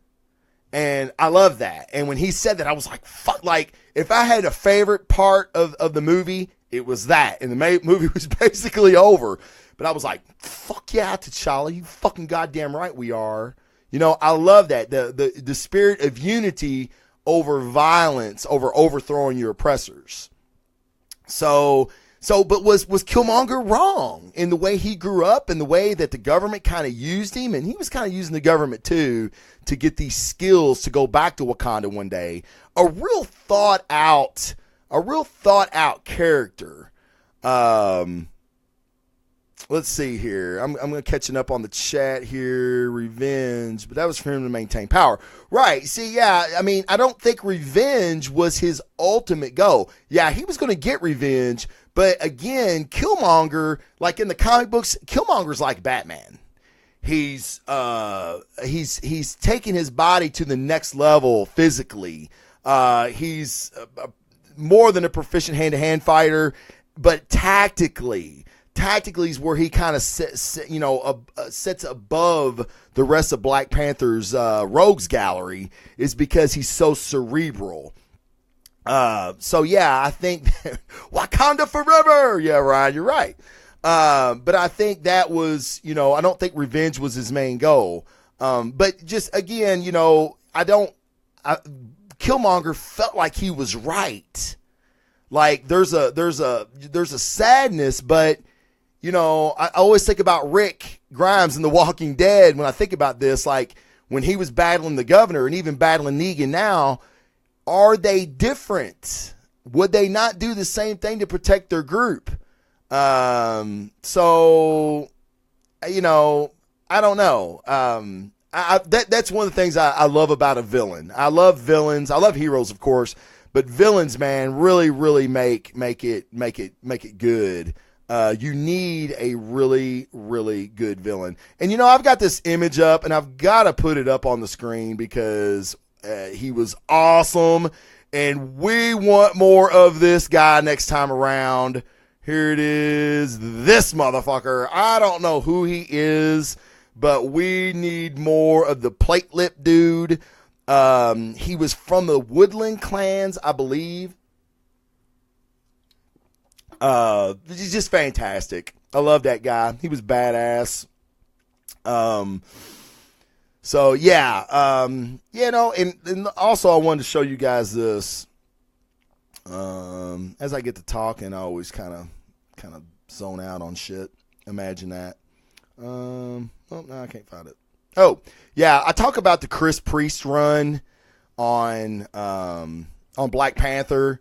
And I love that. And when he said that, I was like, fuck, like, if I had a favorite part of the movie, it was that. And the movie was basically over. But I was like, fuck yeah, T'Challa, you fucking goddamn right we are. I love that. The spirit of unity over violence, over overthrowing your oppressors. But was Killmonger wrong in the way he grew up and the way that the government kind of used him? And he was kind of using the government too to get these skills to go back to Wakanda one day. A real thought out character. Let's see here. I'm going to catching up on the chat here. Revenge, but that was for him to maintain power. Right. See, yeah, I mean, I don't think revenge was his ultimate goal. Yeah, he was going to get revenge, but again, Killmonger, like in the comic books, Killmonger's like Batman. He's taking his body to the next level physically. He's more than a proficient hand-to-hand fighter, but tactically tactically is where he kind of sets above the rest of Black Panther's rogues gallery, is because he's so cerebral. So yeah, I think Wakanda forever. Yeah, Ryan, you're right. But I think that was, I don't think revenge was his main goal. But just again, Killmonger felt like he was right. Like there's a sadness, but I always think about Rick Grimes in The Walking Dead when I think about this, like when he was battling the governor and even battling Negan now. Are they different? Would they not do the same thing to protect their group? So, I don't know. That's one of the things I love about a villain. I love villains. I love heroes, of course, but villains, man, really, really make it good. You need a really, really good villain. And, I've got this image up, and I've got to put it up on the screen because he was awesome, and we want more of this guy next time around. Here it is, this motherfucker. I don't know who he is, but we need more of the plate lip dude. He was from the Woodland clans, I believe. He's just fantastic. I love that guy. He was badass. So yeah, and also I wanted to show you guys this. As I get to talking, I always kind of zone out on shit. Imagine that. No, I can't find it. Oh yeah, I talk about the Chris Priest run on Black Panther.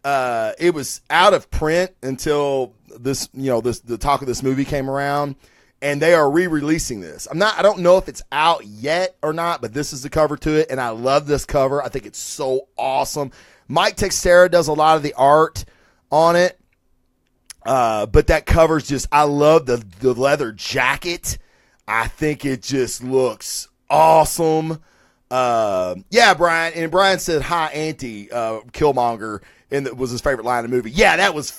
It was out of print until this, the talk of this movie came around. And they are re-releasing this. I don't know if it's out yet or not, but this is the cover to it, and I love this cover. I think it's so awesome. Mike Texera does a lot of the art on it, but that cover's just, I love the leather jacket. I think it just looks awesome. Yeah, Brian, and Brian said, "Hi, Auntie, Killmonger," and that was his favorite line in the movie. Yeah, that was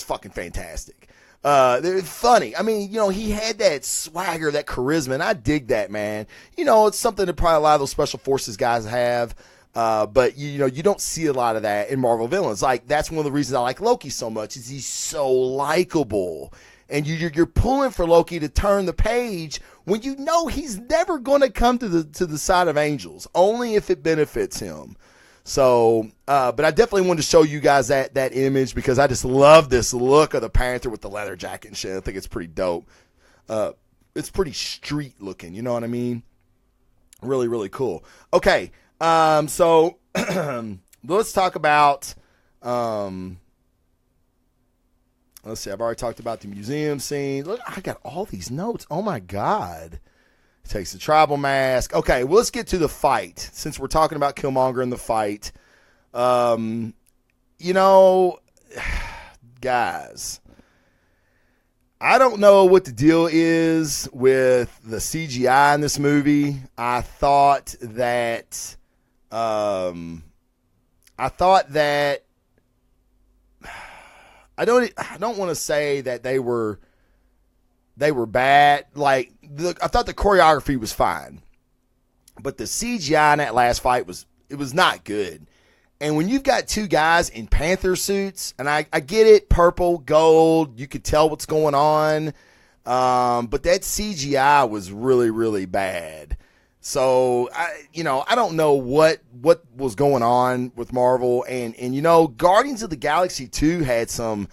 fucking fantastic. They're funny. I mean, he had that swagger, that charisma, and I dig that, man. It's something that probably a lot of those special forces guys have. But you don't see a lot of that in Marvel villains. Like, that's one of the reasons I like Loki so much, is he's so likable. And you're pulling for Loki to turn the page when he's never going to come to the side of angels, only if it benefits him. So, but I definitely wanted to show you guys that image because I just love this look of the Panther with the leather jacket and shit. I think it's pretty dope. It's pretty street looking, you know what I mean? Really, really cool. Okay, so let's talk about, let's see, I've already talked about the museum scene. Look, I got all these notes. Oh my God. Takes the tribal mask. Okay, well, let's get to the fight. Since we're talking about Killmonger and the fight. Guys, I don't know what the deal is with the CGI in this movie. I thought that I don't want to say that they were bad. Like, I thought the choreography was fine, but the CGI in that last fight was not good. And when you've got two guys in Panther suits, and I get it, purple, gold, you could tell what's going on, but that CGI was really, really bad. So I don't know what was going on with Marvel, and Guardians of the Galaxy 2 had some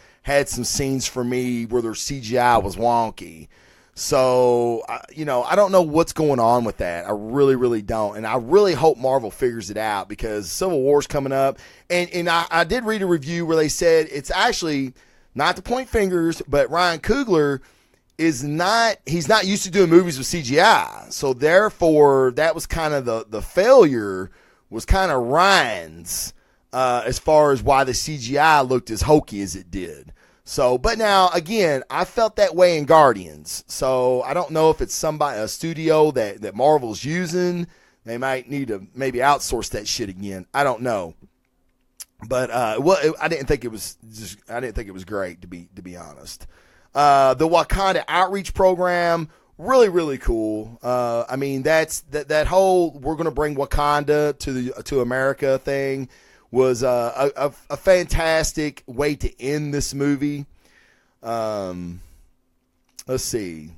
scenes for me where their CGI was wonky. So, I don't know what's going on with that. I really, really don't. And I really hope Marvel figures it out because Civil War's coming up. And I did read a review where they said it's actually, not to point fingers, but Ryan Coogler he's not used to doing movies with CGI. So, therefore, that was kind of the failure was kind of Ryan's as far as why the CGI looked as hokey as it did. So, but now, again, I felt that way in Guardians. So, I don't know if it's a studio that Marvel's using. They might need to maybe outsource that shit again. I don't know. But I didn't think it was great, to be honest. The Wakanda outreach program, really, really cool. I mean, that whole we're going to bring Wakanda to America thing was a fantastic way to end this movie. Let's see.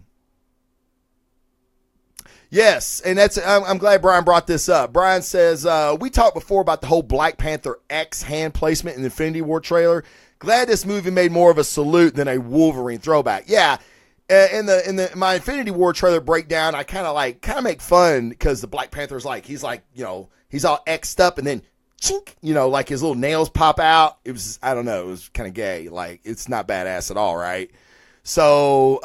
Yes, and I'm glad Brian brought this up. Brian says, we talked before about the whole Black Panther X hand placement in the Infinity War trailer. Glad this movie made more of a salute than a Wolverine throwback. Yeah, in my Infinity War trailer breakdown, I kind of make fun because the Black Panther's he's all X'd up and then chink, like his little nails pop out. It was, I don't know, it was kind of gay. Like, it's not badass at all, right? So,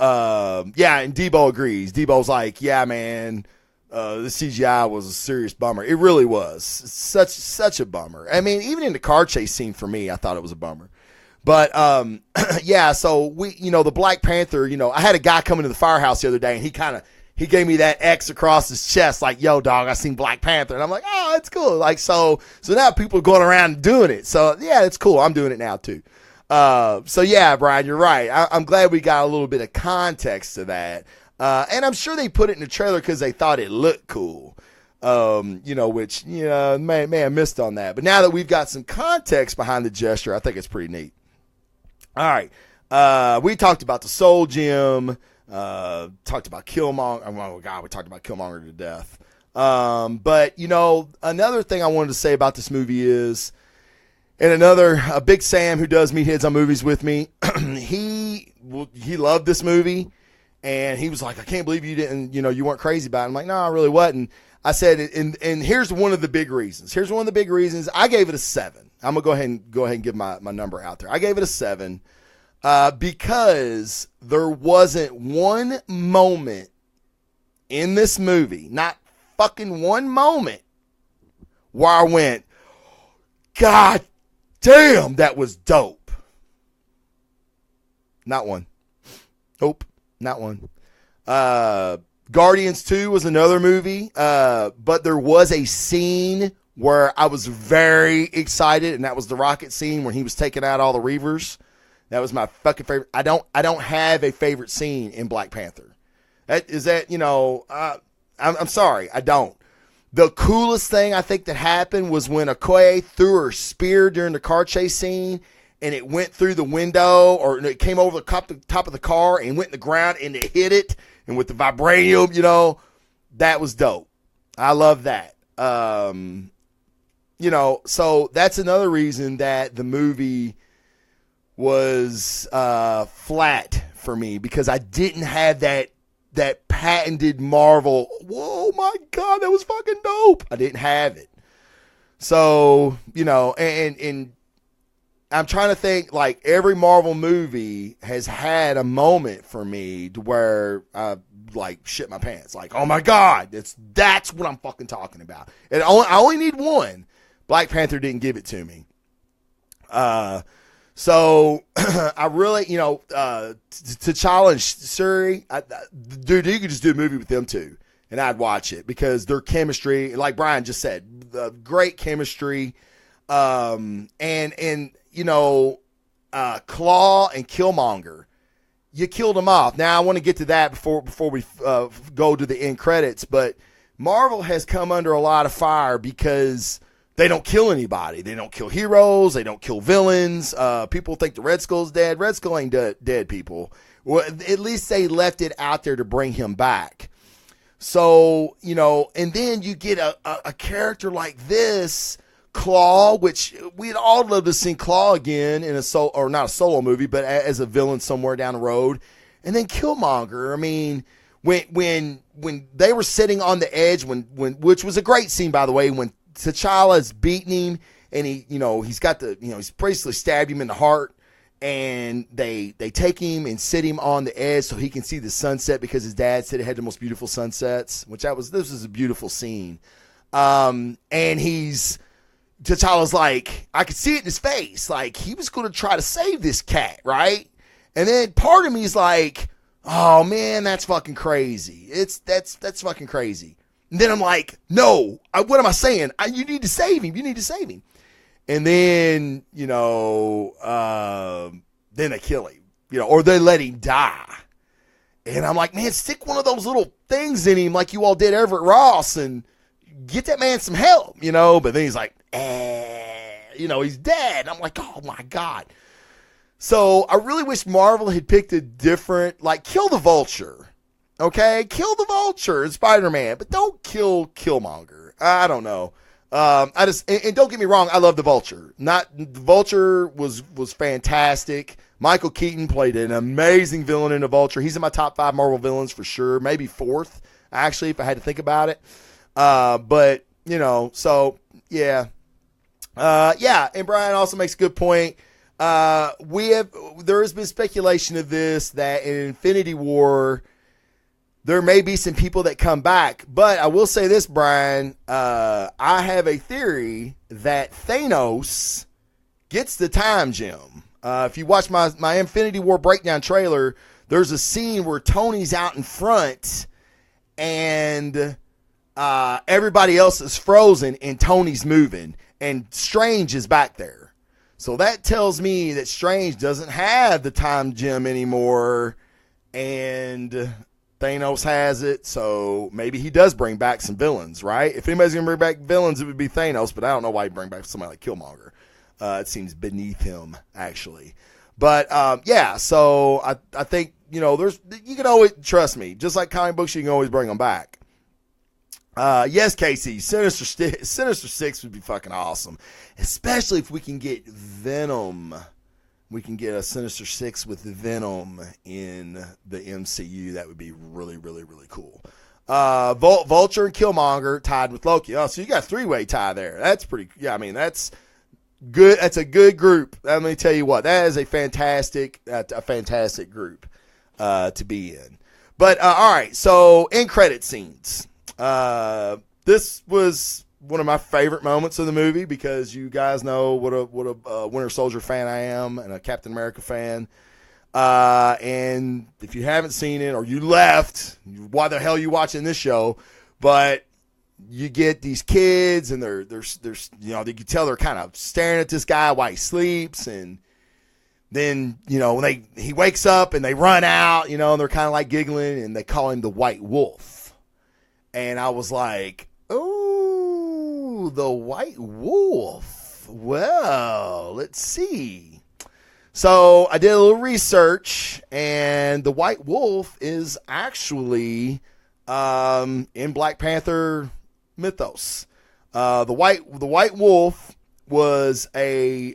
yeah, and Debo agrees. Debo's like, yeah, man, the CGI was a serious bummer. It really was. Such a bummer. I mean, even in the car chase scene for me, I thought it was a bummer. But, yeah, so the Black Panther, I had a guy come into the firehouse the other day, and he gave me that X across his chest, like, yo, dog, I seen Black Panther. And I'm like, oh, it's cool. Like, so now people are going around doing it. So, yeah, it's cool. I'm doing it now, too. So yeah, Brian, you're right. I'm glad we got a little bit of context to that. And I'm sure they put it in the trailer because they thought it looked cool. Which, may have missed on that. But now that we've got some context behind the gesture, I think it's pretty neat. All right. We talked about the Soul Gem, talked about Killmonger. Oh God, we talked about Killmonger to death. But another thing I wanted to say about this movie is, and a Big Sam who does Meatheads on Movies with me, he loved this movie, and he was like, I can't believe you didn't, you weren't crazy about it. I'm like, no, I really wasn't. I said, and here's one of the big reasons. I gave it a 7. I'm going to go ahead and give my number out there. I gave it a 7 because there wasn't one moment in this movie, not fucking one moment, where I went, God damn, that was dope. Not one. Nope, not one. Guardians 2 was another movie, but there was a scene where I was very excited, and that was the rocket scene when he was taking out all the Reavers. That was my fucking favorite. I don't have a favorite scene in Black Panther. I'm sorry, I don't. The coolest thing I think that happened was when Okoye threw her spear during the car chase scene, and it went through the window, or it came over the top of the car and went in the ground, and it hit it, and with the vibranium, that was dope. I love that. So that's another reason that the movie was flat for me, because I didn't have that patented Marvel, whoa, my God, that was fucking dope. I didn't have it. So, and I'm trying to think, like, every Marvel movie has had a moment for me to where I, shit my pants. Like, oh my God, that's what I'm fucking talking about. And I only need one. Black Panther didn't give it to me. So I really, T'Challa and Shuri, dude, you could just do a movie with them two, and I'd watch it because their chemistry, like Brian just said, great chemistry. Claw and Killmonger, you killed them off. Now I want to get to that before we go to the end credits, but Marvel has come under a lot of fire because they don't kill anybody. They don't kill heroes. They don't kill villains. People think the Red Skull's dead. Red Skull ain't dead, people. Well, at least they left it out there to bring him back. So, and then you get a character like this, Claw, which we'd all love to see Claw again in not a solo movie, but as a villain somewhere down the road. And then Killmonger. I mean, when they were sitting on the edge, which was a great scene, by the way, when T'Challa's beating him, and he's got he's basically stabbed him in the heart, and they take him and sit him on the edge so he can see the sunset, because his dad said it had the most beautiful sunsets, this was a beautiful scene. And T'Challa's like, I could see it in his face, like he was going to try to save this cat, right? And then part of me is like, oh man, that's fucking crazy. That's fucking crazy. And then I'm like, no, what am I saying? You need to save him. You need to save him. And then, then they kill him. or they let him die. And I'm like, man, stick one of those little things in him like you all did Everett Ross and get that man some help, But then he's like, he's dead. I'm like, oh, my God. So I really wish Marvel had picked a different, kill the Vulture. Okay? Kill the Vulture in Spider-Man, but don't kill Killmonger. I don't know. And don't get me wrong, I love the Vulture. The Vulture was fantastic. Michael Keaton played an amazing villain in the Vulture. He's in my top 5 Marvel villains for sure. Maybe 4th, actually, if I had to think about it. But so yeah. And Brian also makes a good point. There has been speculation of this, that in Infinity War, there may be some people that come back, but I will say this, Brian, I have a theory that Thanos gets the time gem. If you watch my Infinity War breakdown trailer, there's a scene where Tony's out in front and everybody else is frozen and Tony's moving and Strange is back there. So that tells me that Strange doesn't have the time gem anymore and Thanos has it. So maybe he does bring back some villains, right? If anybody's going to bring back villains, it would be Thanos, but I don't know why he'd bring back somebody like Killmonger. It seems beneath him, actually. But, so I think, you can always, trust me, just like comic books, you can always bring them back. Yes, Casey, Sinister Six would be fucking awesome, especially if we can get Venom. We can get a Sinister Six with Venom in the MCU. That would be really, really, really cool. Vulture and Killmonger tied with Loki. Oh, so you got a 3-way tie there. That's pretty, that's good. That's a good group. Let me tell you what, that is a fantastic group to be in. But all right, so end credit scenes. This was one of my favorite moments of the movie because you guys know what a Winter Soldier fan I am and a Captain America fan. And if you haven't seen it or you left, why the hell are you watching this show? But you get these kids and they're you can tell they're kind of staring at this guy while he sleeps, and then when he wakes up and they run out, and they're kind of like giggling and they call him the White Wolf, and I was like, oh, the White Wolf. Well, let's see. So I did a little research, and the White Wolf is actually in Black Panther mythos. The White Wolf was a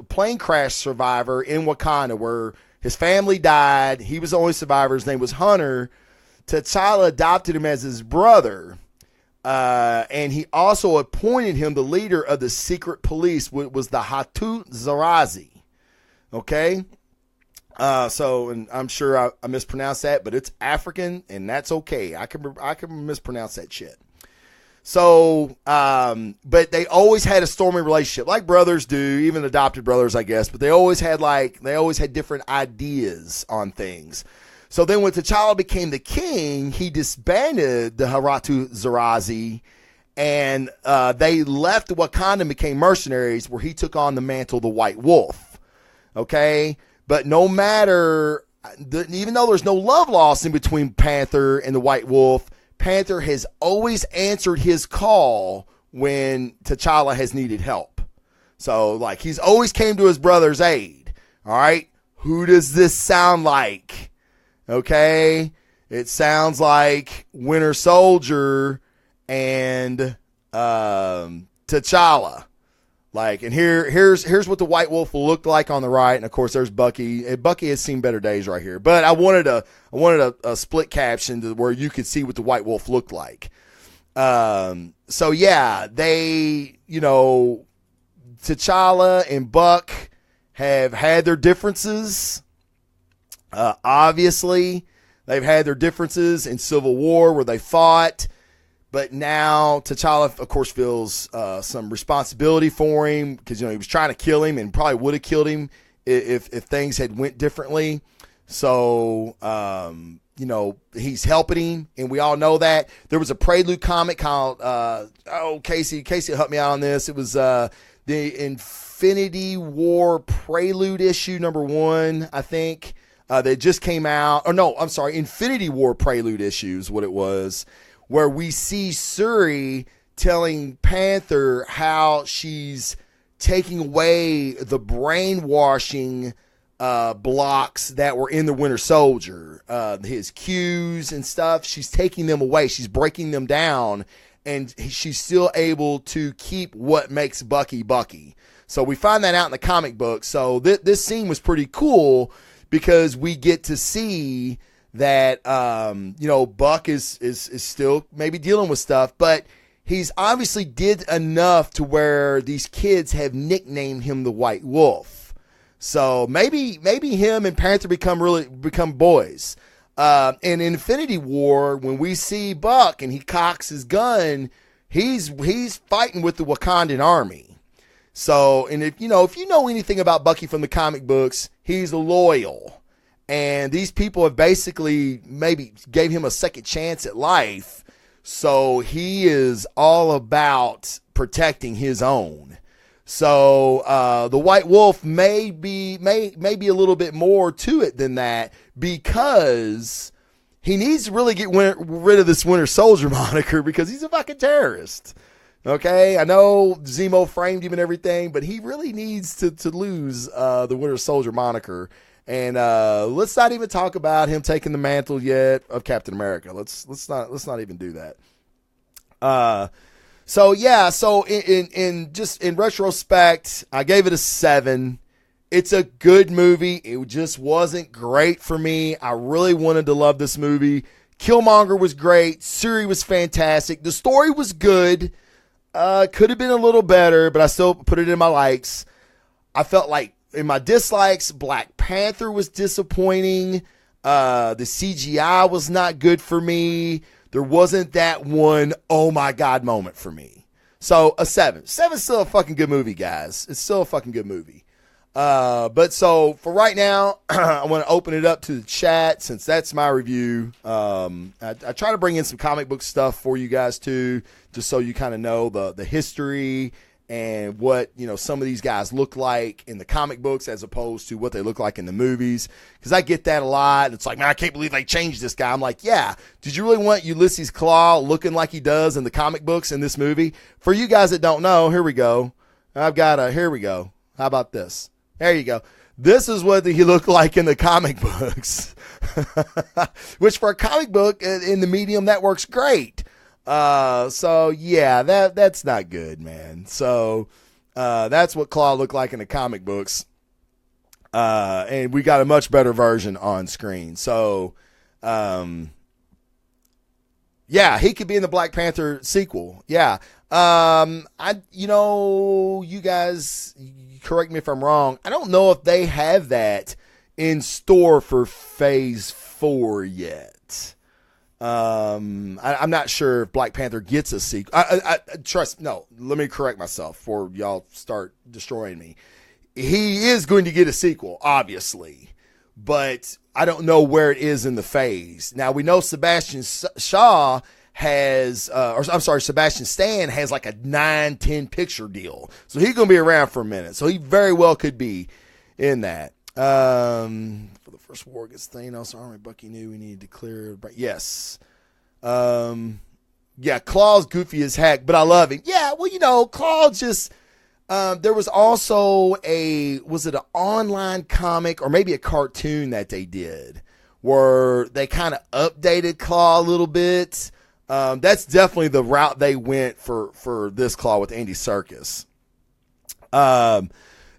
plane crash survivor in Wakanda where his family died. He was the only survivor. His name was Hunter. T'Challa adopted him as his brother. And he also appointed him the leader of the secret police, which was the Hatu Zarazi. Okay? And I'm sure I mispronounced that, but it's African, and that's okay. I can mispronounce that shit. So, but they always had a stormy relationship, like brothers do, even adopted brothers, I guess. But they always had different ideas on things. So then when T'Challa became the king, he disbanded the Haratu Zarazi, and they left Wakanda and became mercenaries, where he took on the mantle of the White Wolf. Okay? But no matter, even though there's no love lost in between Panther and the White Wolf, Panther has always answered his call when T'Challa has needed help. So, he's always came to his brother's aid. All right? Who does this sound like? Okay? It sounds like Winter Soldier and T'Challa. And here's what the White Wolf will look like on the right, and of course there's Bucky. And Bucky has seen better days right here, but I wanted a split caption to where you could see what the White Wolf looked like. So yeah, they T'Challa and Buck have had their differences. Obviously, they've had their differences in Civil War where they fought. But now T'Challa, of course, feels some responsibility for him because, he was trying to kill him and probably would have killed him if things had went differently. So, he's helping him, and we all know that. There was a Prelude comic called, Casey helped me out on this. It was the Infinity War Prelude issue #1, I think. That just came out. Or no, I'm sorry, Infinity War Prelude issue is what it was, where we see Shuri telling Panther how she's taking away the brainwashing blocks that were in the Winter Soldier, his cues and stuff. She's taking them away. She's breaking them down, and she's still able to keep what makes Bucky Bucky. So we find that out in the comic book. So this scene was pretty cool because we get to see that Buck is still maybe dealing with stuff, but he's obviously did enough to where these kids have nicknamed him the White Wolf. So maybe him and Panther become boys. In Infinity War, when we see Buck and he cocks his gun, he's fighting with the Wakandan army. So, and if you know anything about Bucky from the comic books, he's loyal. And these people have basically maybe gave him a second chance at life. So he is all about protecting his own. So the White Wolf may be a little bit more to it than that, because he needs to really get rid of this Winter Soldier moniker, because he's a fucking terrorist. Okay, I know Zemo framed him and everything, but he really needs to lose the Winter Soldier moniker. And let's not even talk about him taking the mantle yet of Captain America. Let's not even do that. So in retrospect, I gave it a 7. It's a good movie. It just wasn't great for me. I really wanted to love this movie. Killmonger was great. Shuri was fantastic. The story was good. Could have been a little better, but I still put it in my likes. I felt like in my dislikes, Black Panther was disappointing. The CGI was not good for me. There wasn't that one, oh my God moment for me. So a 7. 7's still a fucking good movie, guys. It's still a fucking good movie. But so for right now, I want to open it up to the chat, since that's my review. I try to bring in some comic book stuff for you guys too, just so you kind of know the history and what, some of these guys look like in the comic books as opposed to what they look like in the movies. Because I get that a lot. It's like, man, I can't believe they changed this guy. I'm like, yeah, did you really want Ulysses Claw looking like he does in the comic books in this movie? For you guys that don't know, here we go. Here we go. How about this? There you go. This is what he looked like in the comic books. Which for a comic book in the medium, that works great. So yeah, that's not good, man. So, that's what Claw looked like in the comic books. And we got a much better version on screen. So, yeah, he could be in the Black Panther sequel. Yeah. You guys correct me if I'm wrong. I don't know if they have that in store for Phase 4 yet. I'm not sure if Black Panther gets a sequel. Let me correct myself before y'all start destroying me. He is going to get a sequel, obviously, but I don't know where it is in the phase. Now, we know Sebastian Stan has like a 9-10 picture deal. So he's going to be around for a minute. So he very well could be in that. For the first war against Thanos, Army Bucky knew we needed to clear. But yes. Yeah, Claw's goofy as heck, but I love him. Yeah, well, Claw just, there was also was it an online comic or maybe a cartoon that they did where they kind of updated Claw a little bit. That's definitely the route they went for this Claw with Andy Serkis.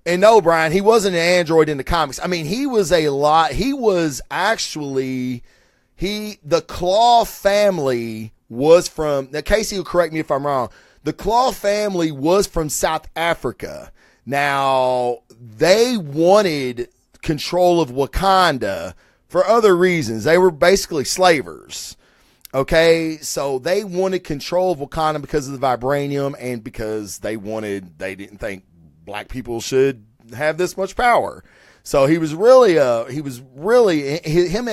And no, Brian, he wasn't an android in the comics. I mean, he was actually, the Claw family was from, now Casey will correct me if I'm wrong, the Claw family was from South Africa. Now, they wanted control of Wakanda for other reasons. They were basically slavers. Okay, so they wanted control of Wakanda because of the vibranium and because they didn't think black people should have this much power. So him and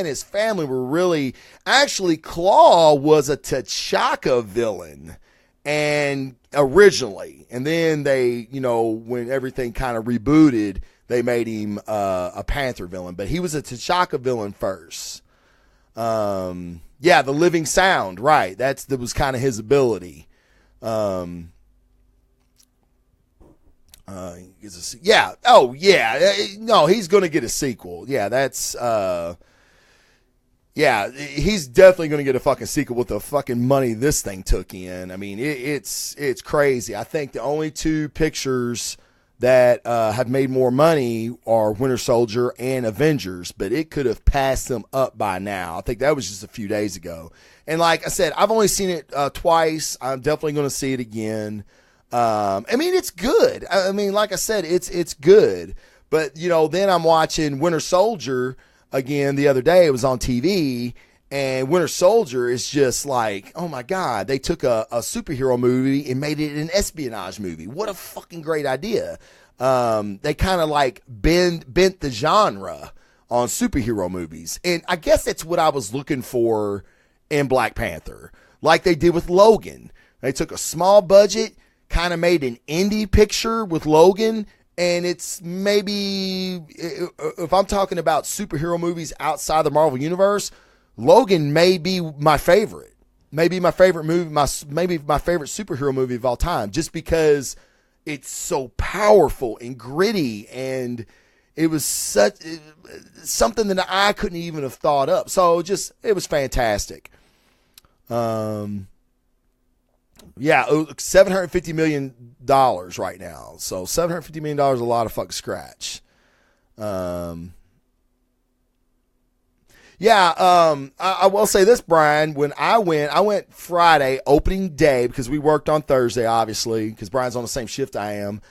his family were really, actually Claw was a T'Chaka villain. and originally, and then they, when everything kind of rebooted, they made him a Panther villain, but he was a T'Chaka villain first. The living sound, right? That was kind of his ability. No, he's going to get a sequel. He's definitely going to get a fucking sequel with the fucking money this thing took in. I mean, it's crazy. I think the only two pictures that have made more money are Winter Soldier and Avengers, but it could have passed them up by now. I think that was just a few days ago. And like I said, I've only seen it twice. I'm definitely going to see it again. It's good. I mean, like I said, it's good. But, then I'm watching Winter Soldier again the other day. It was on TV, and Winter Soldier is just like, oh my God, they took a superhero movie and made it an espionage movie. What a fucking great idea. They kind of like bent the genre on superhero movies. And I guess that's what I was looking for in Black Panther. Like they did with Logan. They took a small budget, kind of made an indie picture with Logan. And it's maybe, if I'm talking about superhero movies outside the Marvel Universe, Logan may be my favorite. Maybe my favorite movie, maybe my favorite superhero movie of all time, just because it's so powerful and gritty, and it was something that I couldn't even have thought up. So it was fantastic. $750 million right now. So $750 million is a lot of fucking scratch. I will say this, Brian. When I went Friday, opening day, because we worked on Thursday, obviously, because Brian's on the same shift I am.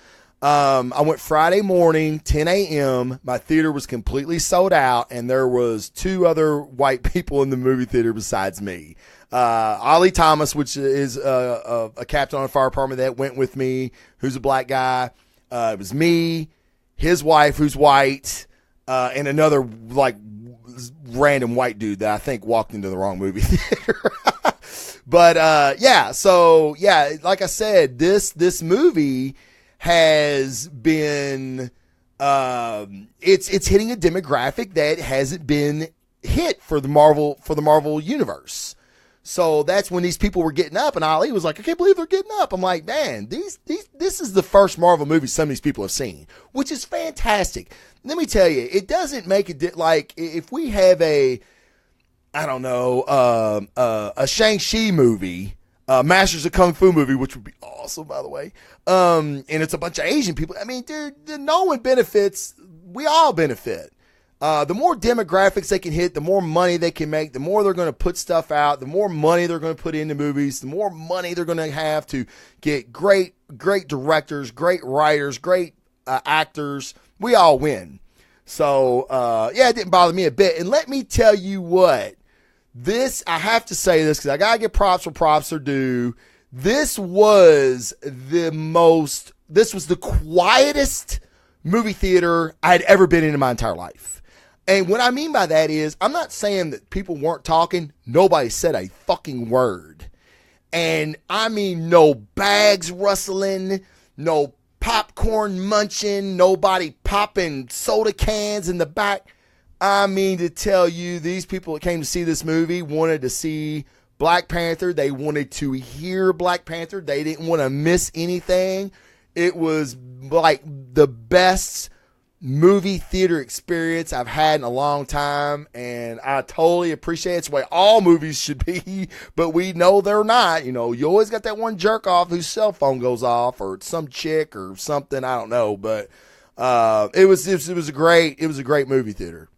I went Friday morning, 10 a.m. My theater was completely sold out, and there was two other white people in the movie theater besides me. Ollie Thomas, which is a captain on a fire department that went with me, who's a black guy. It was me, his wife, who's white, and another like random white dude that I think walked into the wrong movie theater. But like I said, this movie has been it's hitting a demographic that hasn't been hit for the Marvel universe. So that's when these people were getting up, and Ali was like, I can't believe they're getting up. I'm like, man, this is the first Marvel movie some of these people have seen, which is fantastic. Let me tell you, it doesn't make it like if we have a Shang-Chi movie, Masters of Kung Fu movie, which would be awesome, by the way. And it's a bunch of Asian people. I mean, dude, no one benefits. We all benefit. The more demographics they can hit, the more money they can make, the more they're going to put stuff out, the more money they're going to put into movies, the more money they're going to have to get great directors, great writers, great actors. We all win. So, it didn't bother me a bit. And let me tell you what, I have to say this because I got to give props where props are due. This was the quietest movie theater I had ever been in my entire life. And what I mean by that is, I'm not saying that people weren't talking. Nobody said a fucking word. And I mean, no bags rustling, no popcorn munching, nobody popping soda cans in the back. I mean to tell you, these people that came to see this movie wanted to see Black Panther. They wanted to hear Black Panther. They didn't want to miss anything. It was like the best movie theater experience I've had in a long time, and I totally appreciate it. It's the way all movies should be, but we know they're not. You always got that one jerk off whose cell phone goes off, or some chick or something, I don't know, but it was a great movie theater.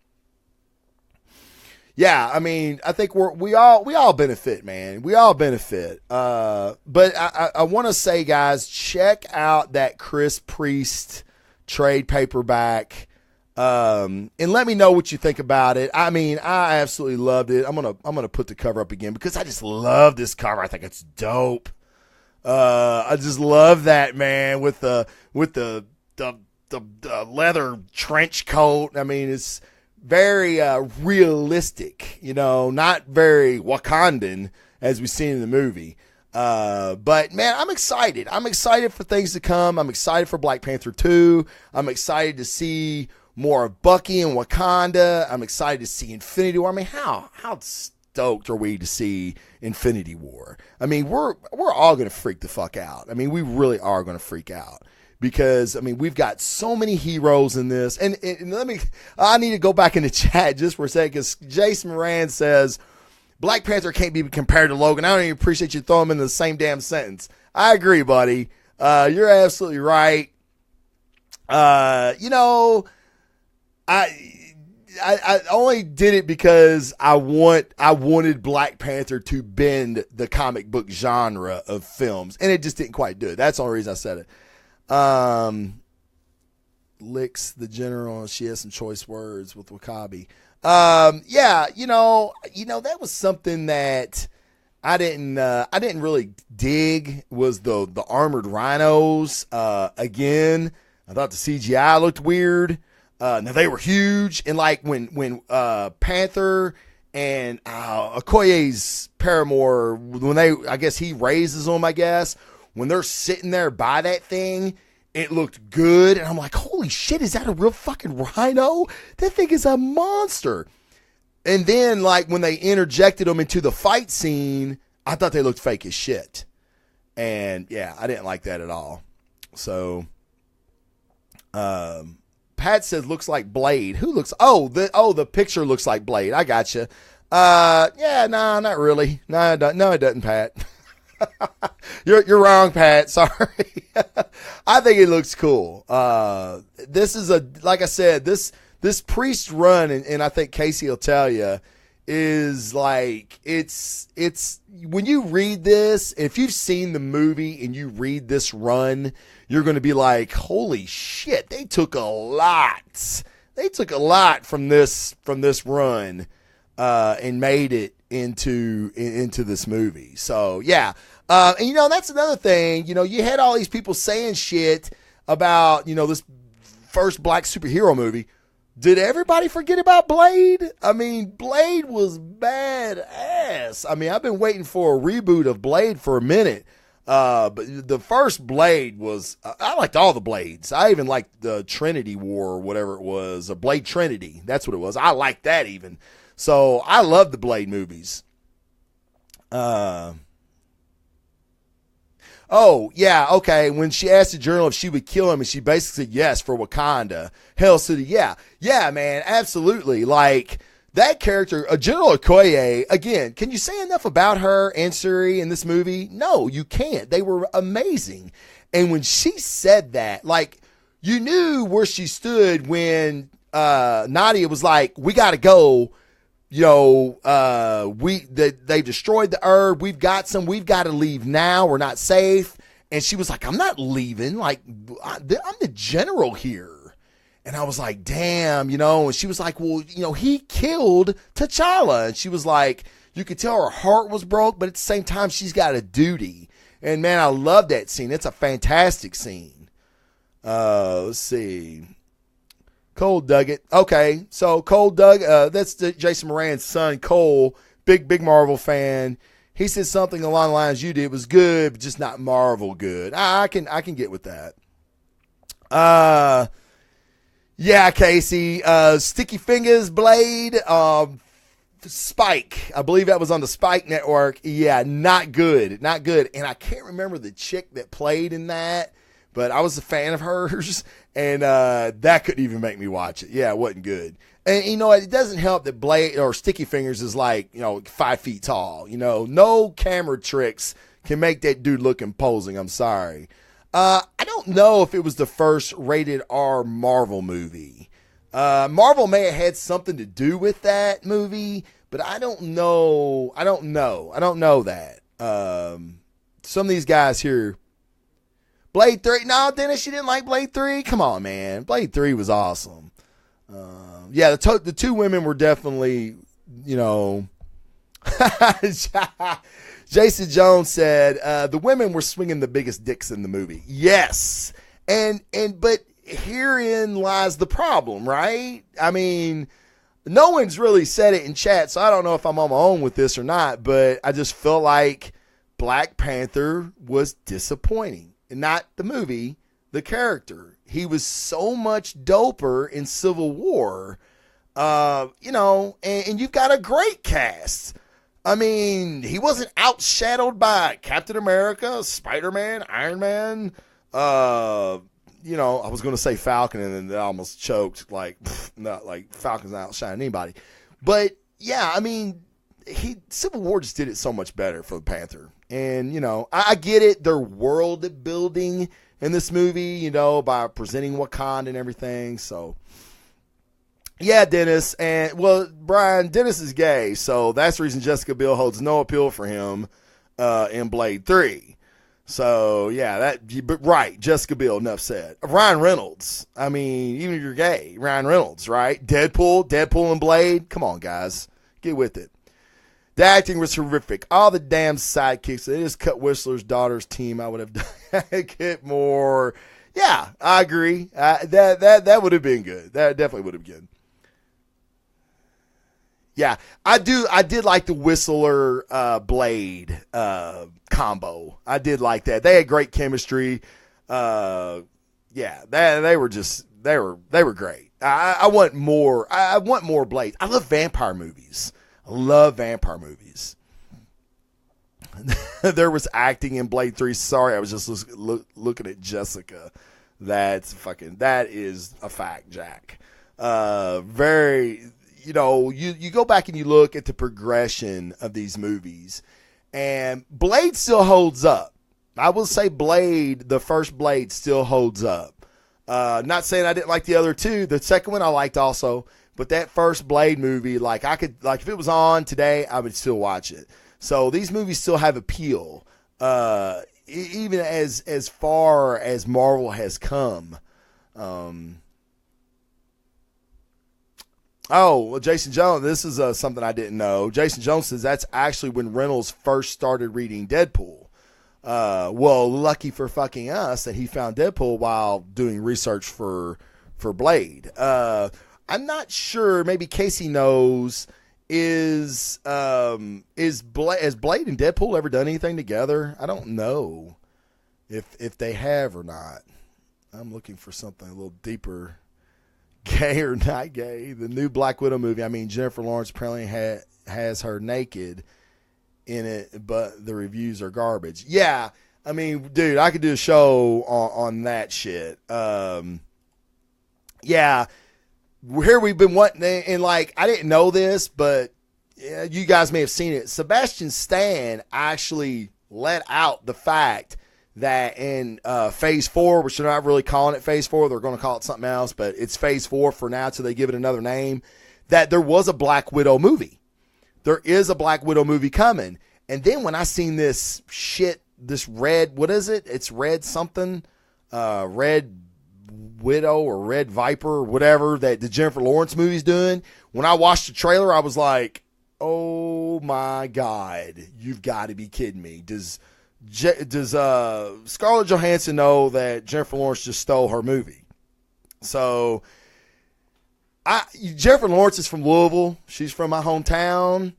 Yeah, I mean, I think we all benefit, man. We all benefit. But I want to say, guys, check out that Chris Priest trade paperback, and let me know what you think about it. I mean, I absolutely loved it. I'm gonna put the cover up again because I just love this cover. I think it's dope. I just love that, man, with the leather trench coat. I mean, it's very realistic, not very Wakandan as we've seen in the movie. But man, I'm excited. I'm excited for things to come. I'm excited for Black Panther 2. I'm excited to see more of Bucky and Wakanda. I'm excited to see Infinity War. I mean, how stoked are we to see Infinity War? I mean, we're all going to freak the fuck out. I mean, we really are going to freak out. Because, I mean, we've got so many heroes in this. And I need to go back in the chat just for a second, because Jason Moran says, Black Panther can't be compared to Logan. I don't even appreciate you throwing them in the same damn sentence. I agree, buddy. You're absolutely right. I only did it because I wanted Black Panther to bend the comic book genre of films, and it just didn't quite do it. That's the only reason I said it. Licks the general. She has some choice words with Wakabi. Yeah, that was something that I didn't really dig, was the armored rhinos. Again, I thought the CGI looked weird. Now they were huge. And like when Panther and, Okoye's paramour, I guess he raises them, when they're sitting there by that thing, it looked good. And I'm like, holy shit, is that a real fucking rhino? That thing is a monster. And then, like, when they interjected them into the fight scene, I thought they looked fake as shit. And, yeah, I didn't like that at all. So, Pat says, looks like Blade. Who looks, the picture looks like Blade. I gotcha. Yeah, no, not really. No, it doesn't, Pat. You're wrong, Pat. Sorry. I think it looks cool. This is like I said, this priest run, and I think Casey will tell you, is like, it's when you read this, if you've seen the movie and you read this run, you're going to be like, holy shit, they took a lot. They took a lot from this run, and made it into this movie. So yeah. And that's another thing, you had all these people saying shit about, this first black superhero movie. Did everybody forget about Blade? I mean, Blade was badass. I mean, I've been waiting for a reboot of Blade for a minute. But the first Blade was, I liked all the Blades. I even liked the Trinity War or whatever it was, or Blade Trinity. That's what it was. I liked that even. So I love the Blade movies. Oh, yeah, okay. When she asked the journal if she would kill him, and she basically said yes for Wakanda. Hell City, yeah. Yeah, man, absolutely. Like, that character, General Okoye, again, can you say enough about her and Suri in this movie? No, you can't. They were amazing. And when she said that, like, you knew where she stood when Nadia was like, we got to go. They destroyed the herb. We've got to leave now. We're not safe. And she was like, I'm not leaving. Like, I'm the general here. And I was like, damn, and she was like, well, he killed T'Challa. And she was like, you could tell her heart was broke, but at the same time, she's got a duty. And man, I love that scene. It's a fantastic scene. Let's see. Cole dug it. Okay, so Cole dug. That's Jason Moran's son, Cole. Big Marvel fan. He said something along the lines you did was good, but just not Marvel good. I can get with that. Yeah, Casey. Sticky Fingers, Blade, Spike. I believe that was on the Spike network. Yeah, not good. Not good. And I can't remember the chick that played in that, but I was a fan of hers. And that couldn't even make me watch it. Yeah, it wasn't good. And, it doesn't help that Blade or Sticky Fingers is like, 5 feet tall. No camera tricks can make that dude look imposing. I'm sorry. I don't know if it was the first rated R Marvel movie. Marvel may have had something to do with that movie, but I don't know. I don't know that. Some of these guys here. Blade 3. No, Dennis, you didn't like Blade 3? Come on, man. Blade 3 was awesome. Yeah, the two women were definitely, Jason Jones said, the women were swinging the biggest dicks in the movie. Yes. But herein lies the problem, right? I mean, no one's really said it in chat, so I don't know if I'm on my own with this or not, but I just feel like Black Panther was disappointing. And not the movie, the character. He was so much doper in Civil War, and you've got a great cast. I mean, he wasn't outshadowed by Captain America, Spider-Man, Iron Man. I was going to say Falcon, and then I almost choked. Not like Falcon's not outshining anybody. But yeah, I mean, Civil War just did it so much better for the Panther. And I get it. They're world building in this movie, by presenting Wakanda and everything. So. Yeah, Dennis. Brian, Dennis is gay, so that's the reason Jessica Biel holds no appeal for him in Blade 3. So, yeah, right, Jessica Biel, enough said. Ryan Reynolds. I mean, even if you're gay, Ryan Reynolds, right? Deadpool and Blade. Come on, guys. Get with it. The acting was horrific. All the damn sidekicks. They just cut Whistler's daughter's team. I would have done get more. Yeah, I agree. That would have been good. That definitely would have been good. Yeah, I did like the Whistler Blade combo. I did like that. They had great chemistry. They were great. I want more. I want more Blades. I love vampire movies. There was acting in Blade 3. Sorry, I was just looking at Jessica. That is a fact, Jack. You go back and you look at the progression of these movies, and Blade still holds up. I will say the first Blade still holds up. Not saying I didn't like the other two. The second one I liked also, but that first Blade movie, if it was on today, I would still watch it. So these movies still have appeal, even as far as Marvel has come. Jason Jones, this is something I didn't know. Jason Jones says that's actually when Reynolds first started reading Deadpool. Lucky for fucking us that he found Deadpool while doing research for Blade. I'm not sure. Maybe Casey knows. Has Blade and Deadpool ever done anything together? I don't know if they have or not. I'm looking for something a little deeper. Gay or not gay, the new Black Widow movie. I mean, Jennifer Lawrence apparently has her naked in it, but the reviews are garbage. Yeah, I mean, dude, I could do a show on that shit. Yeah, here we've been wanting, and I didn't know this, but you guys may have seen it. Sebastian Stan actually let out the fact that in Phase 4, which they're not really calling it Phase 4, they're going to call it something else, but it's Phase 4 for now till they give it another name, that there was a Black Widow movie. There is a Black Widow movie coming. And then when I seen this shit, this red, what is it? It's red something, Red Widow or Red Viper or whatever that the Jennifer Lawrence movie's doing. When I watched the trailer, I was like, oh my God, you've got to be kidding me. Does Scarlett Johansson know that Jennifer Lawrence just stole her movie? So, Jennifer Lawrence is from Louisville. She's from my hometown.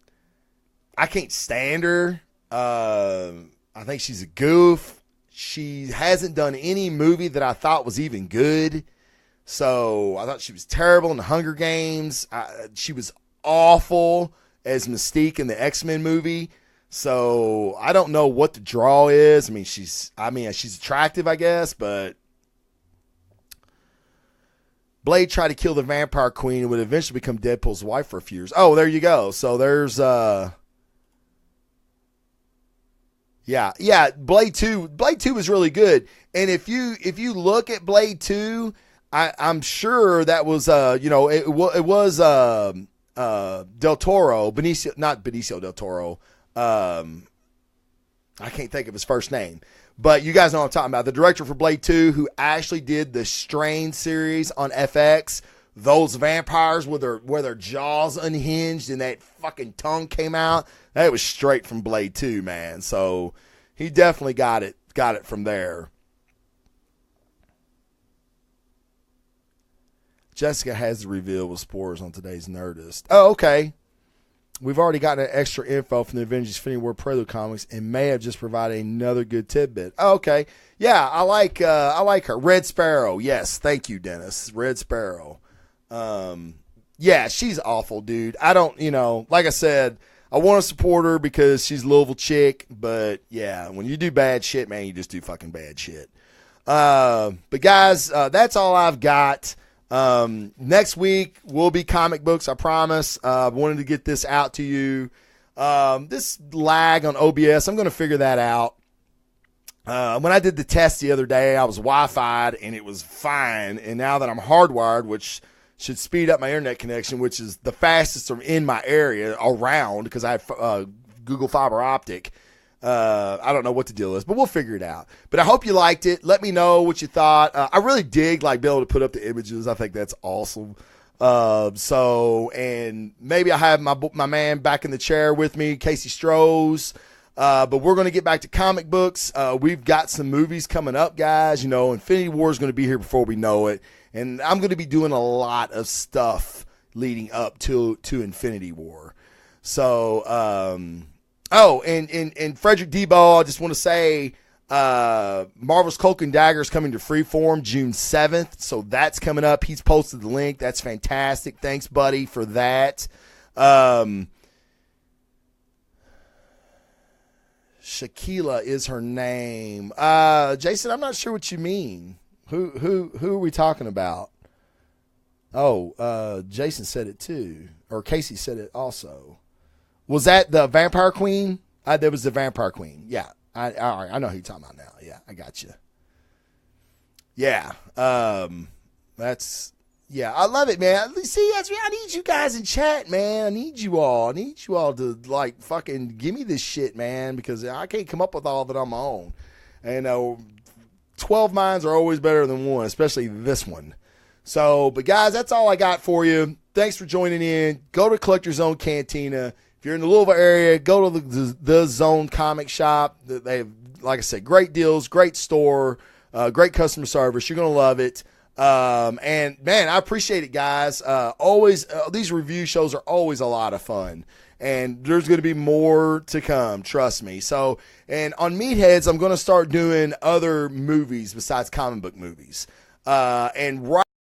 I can't stand her. I think she's a goof. She hasn't done any movie that I thought was even good. So, I thought she was terrible in the Hunger Games. She was awful as Mystique in the X-Men movie. So I don't know what the draw is. I mean, she's attractive, I guess, but Blade tried to kill the vampire queen and would eventually become Deadpool's wife for a few years. Oh, there you go. So there's Blade 2. Blade 2 was really good. And if you look at Blade 2, I'm sure that was it was Del Toro, not Benicio Del Toro. I can't think of his first name, but you guys know what I'm talking about. The director for Blade 2, who actually did the Strain series on FX, those vampires with their jaws unhinged and that fucking tongue came out. That was straight from Blade 2, man. So he definitely got it from there. Jessica has the reveal with spoilers on today's Nerdist. Oh, okay. we've already gotten an extra info from the Avengers Infinity War Prelude comics and may have just provided another good tidbit. Oh, okay. Yeah, I like her. Red Sparrow. Yes, thank you, Dennis. Red Sparrow. Yeah, she's awful, dude. I don't, like I said, I want to support her because she's a Louisville chick, but yeah, when you do bad shit, man, you just do fucking bad shit. But guys, that's all I've got. Next week will be comic books, I promise. I wanted to get this out to you. This lag on OBS, I'm going to figure that out. When I did the test the other day, I was Wi-Fi'd and it was fine. And now that I'm hardwired, which should speed up my internet connection, which is the fastest in my area around because I have Google Fiber Optic. I don't know what the deal is, but we'll figure it out. But I hope you liked it. Let me know what you thought. I really dig being able to put up the images. I think that's awesome. And maybe I have my man back in the chair with me, Casey Strohs. But we're going to get back to comic books. We've got some movies coming up, guys. Infinity War is going to be here before we know it. And I'm going to be doing a lot of stuff leading up to Infinity War. So, and Frederick Debo, I just want to say, Marvel's Cloak and Dagger is coming to Freeform June 7th. So that's coming up. He's posted the link. That's fantastic. Thanks, buddy, for that. Shaquilla is her name. Jason, I'm not sure what you mean. Who are we talking about? Oh, Jason said it too. Or Casey said it also. Was that the Vampire Queen? There was the Vampire Queen. Yeah. All right. I know who you're talking about now. Yeah, I got you. Yeah. Yeah, I love it, man. See, I need you guys in chat, man. I need you all to fucking give me this shit, man, because I can't come up with all that on my own. And 12 minds are always better than one, especially this one. So, but guys, that's all I got for you. Thanks for joining in. Go to Collector Zone Cantina. If you're in the Louisville area, go to the Zone Comic Shop. They have, like I said, great deals, great store, great customer service. You're going to love it. And man, I appreciate it, guys. Always, these review shows are always a lot of fun, and there's going to be more to come. Trust me. So, and on Meatheads, I'm going to start doing other movies besides comic book movies. And right